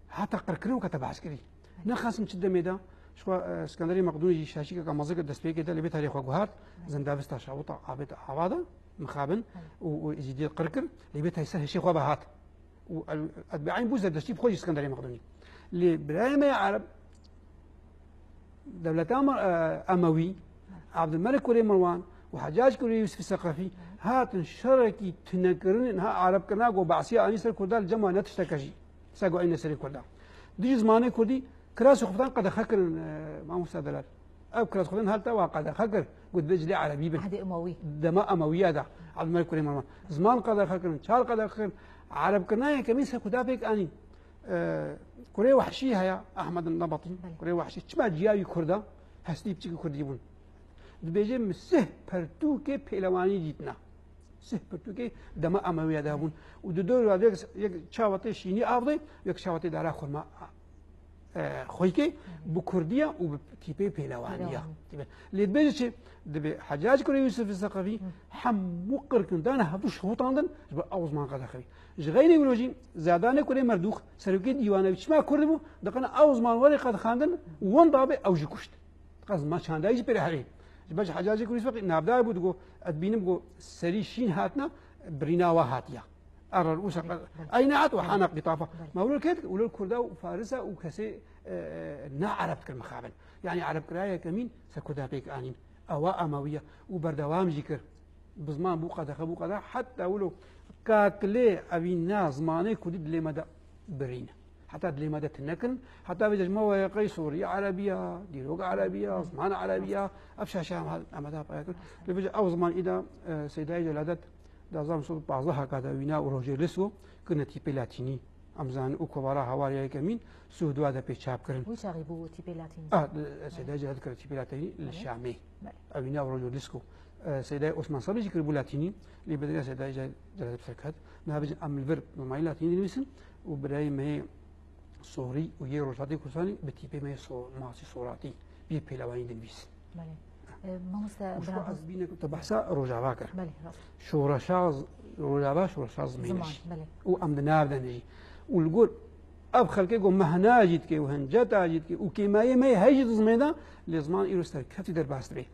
حتى قركرو كتبعسكري نخاصم تشد ميدا شو اسكندريه مقدوني شاشيكا كمزيكا دسبيكي ده اللي تاريخ وجهات زندابستا شاوطا عابد عواده مخابن ويزيد قركر اللي يسهل شيخ وبهات والاتباعين بوز دشتي بخوج اسكندريه مقدوني اللي برايم عرب دولة اموي عبد الملك ولي مروان وحجاج كوري يوسف الثقفي هات شركي تنكرن انها عرب كنا جو بعسيا اني سر كردا الجماعه نتشتكجي ساقو اين سر كردا دي زمانه كردي كراس خفتان قد خكر ما مستدلات او كراس خفتان هالتا وقد خكر قد بجلي عربي به هذه اموي دماء امويه ده عبد الملك ولي مروان زمان قد خكر شال قد خكر عرب كنا كميس كدابك اني كوري وحشي هيا احمد النبطي كوري وحشي تشما جياوي كردا هستي بتشي كردي بون بيجي مسه برتوكي بيلواني جيتنا سه برتوكي دماء امويه ده بون ودور يك شاوتي شيني افضي يك شاوتي دارا خرما خويكي بكردية وبتيبي بيلوانية اللي تبيجي دبي حجاج كوري يوسف الثقفي حم مقر كندانا هذو شهوط عندن جب أوز ما قد خبي جغيني ولوجي زادانه كوري مردوخ سرقي ديوانه بيش ما كردبو دقنا أوز ما ولي قد خاندن وان ضابي أو جكشت قاز ما شان دايج بريحري جباش حجاج كوري يوسف نابدا بودو أدبينم جو سري شين هاتنا برينا وهاتيا أرى الأوسق أين عاد وحنا قطافة ما هو الكيد ولا الكردا وفارسة وكسي نعرب كالمخابن يعني عرب كراية كمين سكودا بيك آنين أواء أموية وبردوام ذكر بزمان بوقا دخل بوقا ده حتى ولو كاكلي أبينا زماني كودي لي مدى برين حتى لي مدى تنكن حتى بيجي ما ويقي سوريا عربية ديروغ عربية زمان عربية أبشا شام هذا أمدا باكل بيجي أو زمان إذا سيداي جلادت دازام صوت بعضها كذا وينا وروجي لسو كنا تيبي لاتيني ئەمزان و کۆبارا هاواریەکەمین سوودوا دە پێ چاپکردن وی چاغی بوو تیپی لاتینی سیدای جهاد کرد تیپی لاتینی لە شامی ئەوینا ڕۆژۆ دیسکو سیدای عوسمان سەبیجی کرد بوو لاتینی لێ بەدریا سیدای جهاد سەرکەت نابێت ئەم الڤر بەمای لاتینی نویسن و برای مەیە سۆری و یە ڕۆژاتی کوردستانی بە تیپی مەیە ماسی سۆراتی بێ پێلەوانی دەنویسن بینە بەحسا ڕۆژاوا کرد شۆڕەشاز ڕۆژاوا شۆڕەشاز زمینش و ئەم دنابدەنێژی و لەگۆر ئەب خەڵکێک گۆ مەهناجیت کێ و هەنجە تاجیت کێ و کێمایە مەی هەیجی زمێدا لێ زمان ئیرۆ سەرکەفتی دەرباس بێ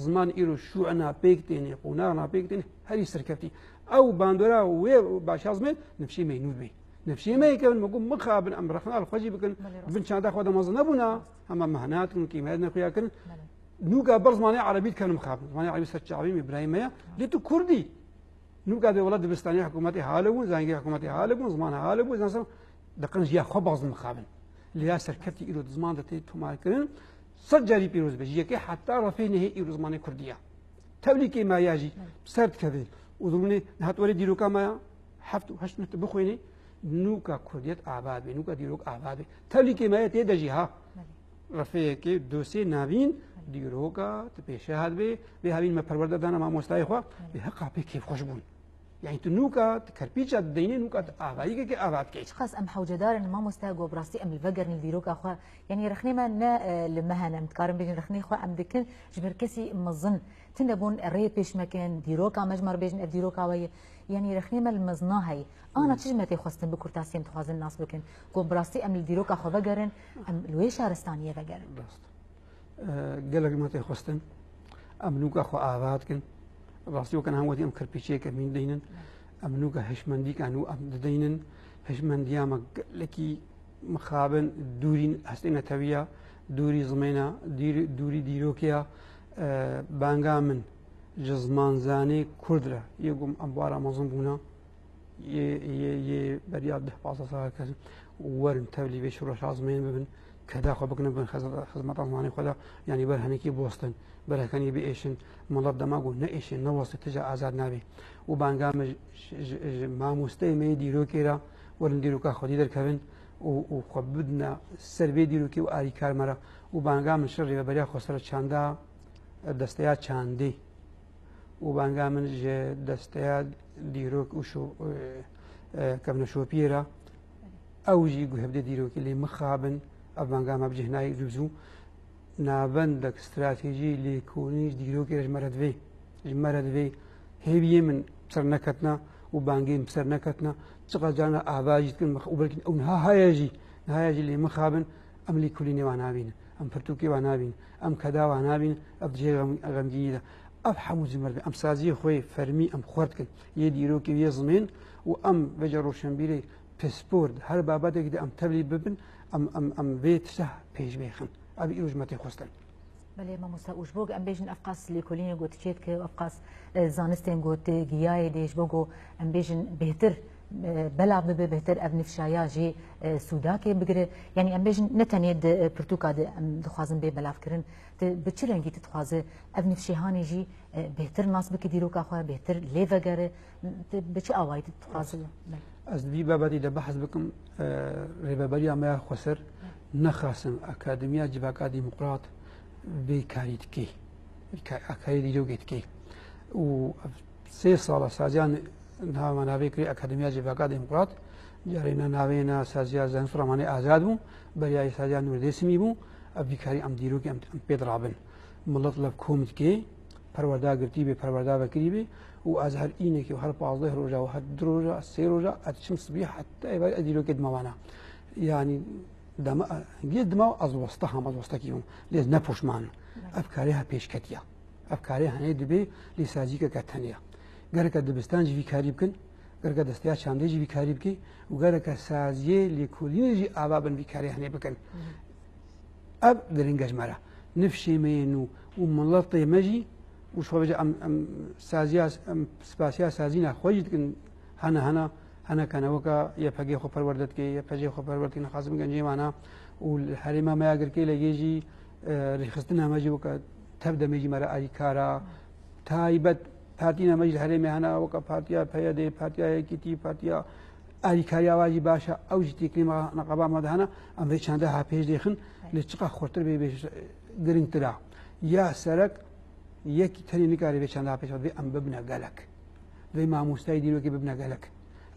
زمان ئیرۆ شوع ناپێک تێنێ قونا ناپێک تێنێ هەری سەرکەفتی ئەو باندۆرا وێ باشازمێت نفشی مەینود بێ نفشی مەیکەون مەگوم مخابن ئەم ڕخنال خۆجی بکەن بن چاندا خۆ دەمەزە نەبوونا ئەمە مەهناتن کێمایەت نەخویاکردن نوگا بەر زمانی عربیت کەنم خابن زمانی عربی سەرچاوی ئیبراهیمەیە لێ تو کوردی نوگا دێ وڵات دبستانی حکوومەتی حالە بوون زانگی حکوومەتی حالە بوون زمان حالە بوو زانسە دقن ژیا خۆ بازم مخابن لیا سەرکەفتی ئیرۆ زمان دەتێت تۆمارکردن سەد جاری پیرۆز بێژ یەکەی حتا ڕەفەی نەهەیە ئیرۆ زمانی کوردیە تەبلی کێمایاژی سەرد کەوێت و دڵێ هاتوەری دیرۆکامایە هەفت و هەشت متر بخوێنێ نوکا کوردیت ئاباد بێ نوکا دیرۆک ئاباد بێ تەبلی کێمایە تێدەژی ها ڕەفەیەکی دۆسێ ناوین دیرۆکە پێشە هات بێ بێ هاوین مە پەروەردەدانە مامۆستای خوا بێ هەقا پێ کێف خۆش بوون يعني تنوكا كربيتشا دينين نوكا آبايك كي آباد كيش خاص أم حوجدار إن ما مستاجو براستي أم الفجر نديروك أخوا يعني رخني ما نا لمهنا متقارن بين رخني أخوا أم دكن جبر كسي مظن تنبون الري بيش مكان ديروكا مجمر بيجن ديروكا ويا يعني رخني ما المزنا هاي أنا تجمع خواستن بكرتاسين تخازن الناس بكن جو براستي أم الديروك أخوا فجرن أم الويش عرستانية فجرن قالك ما تخواستن أم نوكا أخوا آباد كن راستی وکن هم ودیم کرپیچه که من دینن امنو که هشمندی کانو ام دینن هشمندی ام لکی مخابن دورین هستین تویا دوری زمینا دوری دیروکیا بانگامن جزمان زانی کردره یکم اموارا مزن بونا یه بریاد ده پاسا سال کردن ورن تولی به شروع شازمین ببین کدا خو بکنن بن خدمت آنانی خدا یعنی بر هنکی بوستن برهکنی بيشن ملاب دماغو نئشن نواسط تجا آزاد نبي وبانجام ما مستوى ديرو كيرا ورن ديرو كا خدي در كفن وخبدنا سربي ديرو كي وآري كار مرا وبانجام شر بريا خسر چاندا دستيات چاندي وبانجام دستيات ديرو وشو كمن شو بيرا أوجي جهبد ديرو كي اللي مخابن أبانجام بجهناي زوزو نابندك استراتيجي لكونيش ديروكي جمرد في هيبي من بسر نكتنا وبانجين بسر نكتنا تقا جانا آباجي تكن وبلكن او نهايجي اللي مخابن ام لي كليني وانابين ام فرتوكي وانابين ام كدا وانابين ابجي غمجيدا افحمو زمرد ام سازي خوي فرمي ام خورتكن يديروكي يزمين وام بجرو شنبيري بسبورد هر باباتك دي ام تبلي ببن ام بيت سه بيج بيخن أبي إيروج متى خستن. بله ما مستوش بوج أم بيجن أفقاس لكلين قوت شيت كأفقاس زانستين قوت جياي ديش بوجو أم بيجن بهتر بلا بهتر أبنف شايا جي سوداك بقدر يعني أم بيجن نتنيد برتوكا أم دخوازن بلا فكرن بتشرنجي تتخواز أبنف شيهاني جي بهتر ناس بكديرو كأخوه بهتر ليفا جرى بتش أواي تتخواز. أصدقي بابتي دبحث بكم ربابيا ما خسر نخاسم أكاديمية جباكا ديمقراط بكاريتكي أكاديمية ديروغيتكي و 3 سال سازيان نها نابيكري أكاديمية جباكا ديمقراط جارينا ناوينا سازيا زين فرماني آزاد بو برياي سازيا نور ديسمي بو أبيكاري أم ديروغي أم بيدرابن ملطلب كومتكي پروردا گرتی به پروردا بکری به و از هر اینه که هر 15 روزه و هر 2 روزه 3 روزه اتشم صبح حتى اديرو كد موانا يعني دم دما از وسطه هم از وسطه کیون لیز نپوشمان افکارها پیش کتیا افکارها نه دبی لیسازی که کتنیا گر که دبستان جوی کاری بکن گر که دستیا چانده جوی کاری بکی و گر که سازی لیکولین جی آبابن بی کاری هنه بکن اب درنگج مرا نفشي مينو وملطي مجي وشو بجا ام سازيا ام سباسيا سازينا خوجت كن هنا كان وكا يفجي خو پروردت كي يفجي خو پروردت كي خاصم گنجي معنا والحريمه ما اگر كي لجيجي رخصتنا مجي وكا تبدا مجي مرا ايكارا تايبت فاتينا مجي الحريمه هنا وكا فاتيا فيدي فاتيا كيتي فاتيا ئالیکاری ئاواژی باشە ئەو تێکلی نەقەبا مەداهانە ئەمڕێ چنددەها پێش دێخن لێ چقا خۆرتر بێ گرنگترا یا سەرک یەکی تەنی نکاری بێ چنددەها پێش بێ ئەم ببنە گەلک دوی مامۆستای دیرۆکی ببنە گەلک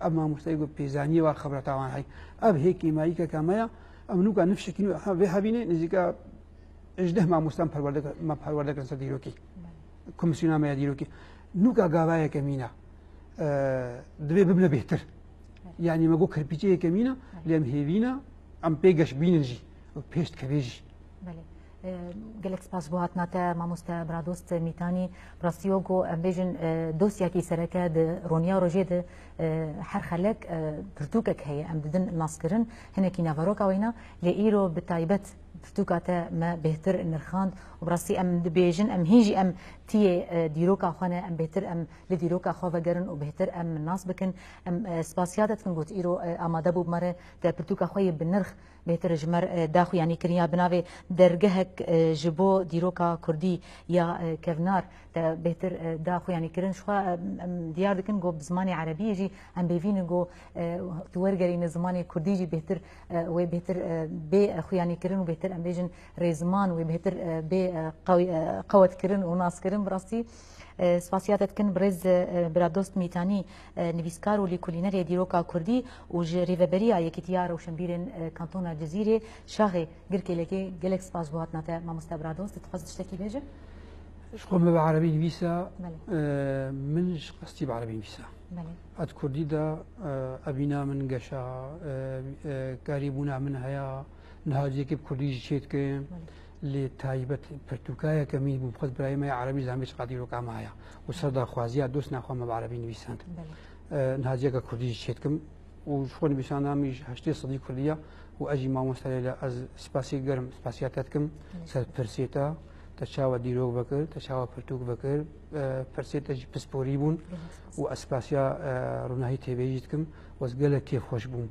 ئەم مامۆستای گو پێزانیەوە خەبرەتاوان هەی ئەب هێکی ماییکە کامەیە ئەم نوکە نفشکی بێ هەبینێ نزیکە 18 مامۆستان پەروەردەکەن سەر دیرۆکی کۆمسیۆنامەیە دیرۆکی نوکە گاوایەکە مینە دەبێ ببنە بێتر یعنی مەگۆ کەرپیچەیەکە مینە لێم هێوینە ئەم پێگەشت بیننجی پێشت کە بێژی gelek spas bu hatnate mamoste bradost mitani prastiyogo embêjin dosyakî sereke di roniya rojê de her xelek pirtûkek heye em didin naskirin hinekî neveroka wîna lê îro bi taybet pirtûka te me bêhtir nirxand û birastî em dibêjin em hîn jî em tiyê dîroka xwe ne em bêhtir em li dîroka xwe vegerin û bêhtir em nas bikin em spasiya te dikin got îro amade bû me re te pirtûka xwe yê bi nirx bêhtir ji me daxu yanî kiriya binavê dergehek ji bo dîroka Kurdî ya kevnar te bêhtir daxu yanî kirin ji xwe em diyar dikin got bi zimanê Erebiyê jî em bêvînin got tu wergerîne zimanê Kurdî jî bêhtir wê bêhtir bê xuyanî kirin û bêhtir em bêjin rêziman wê bêhtir bê qewet kirin û naskirin bi rastî spasiyat etkin birêz Bradost Mîtanî nivîskar û lêkolînerê dîroka Kurdî û ji rêveberiya Yekîtiya Rewşenbîrên Kantona Cizîrê şaxê girkêlekê gelek spas bu hatna te mamoste Bradost dixwaz tiştekî bêje خۆ me bi عربî nivîsa min ji qestî bi عربî nivîsa et Kurdî de evîna min geşa karîbûna min heya nihaciyekê bi Kurdî jî çê dikim lê taybet pirtûkayeke mî bû xwed birayê me عربî zanbê çiqa dîroka me heye û ser daxwaziya dost naxwe me bi عربî nivîsand nihaciyeka Kurdî jî çê dikim û ji xwe nivîsanda min ji 80% Kurdiya û ez jî mamoste lê ez spasî gerim spasiya te dikim ser pirsê te te çawa dîrok vekir te çawa pirtûk vekir pirsê te jî pisporî bûn û ez spasiya ronahî têvê jî dikim wez gelek kêfxweş bûm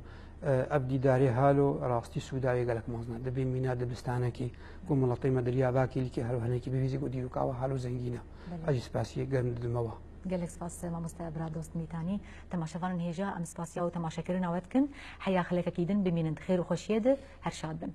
ev dîdarê halo rastî Sûdayê gelek mezin dibê mîna dibistanekî ku miletê me diriya vakî lîkê herwenekî bivîzî got dîroka we halo zengîn e ez jî spasiyê gerim didimewa gelek spas mamoste Bradost Mîtanî temaşevanên hêja em spasiya û temaşekirina we dikin heya xelekekî din bimînin xêr û xweşiyê de her şad bin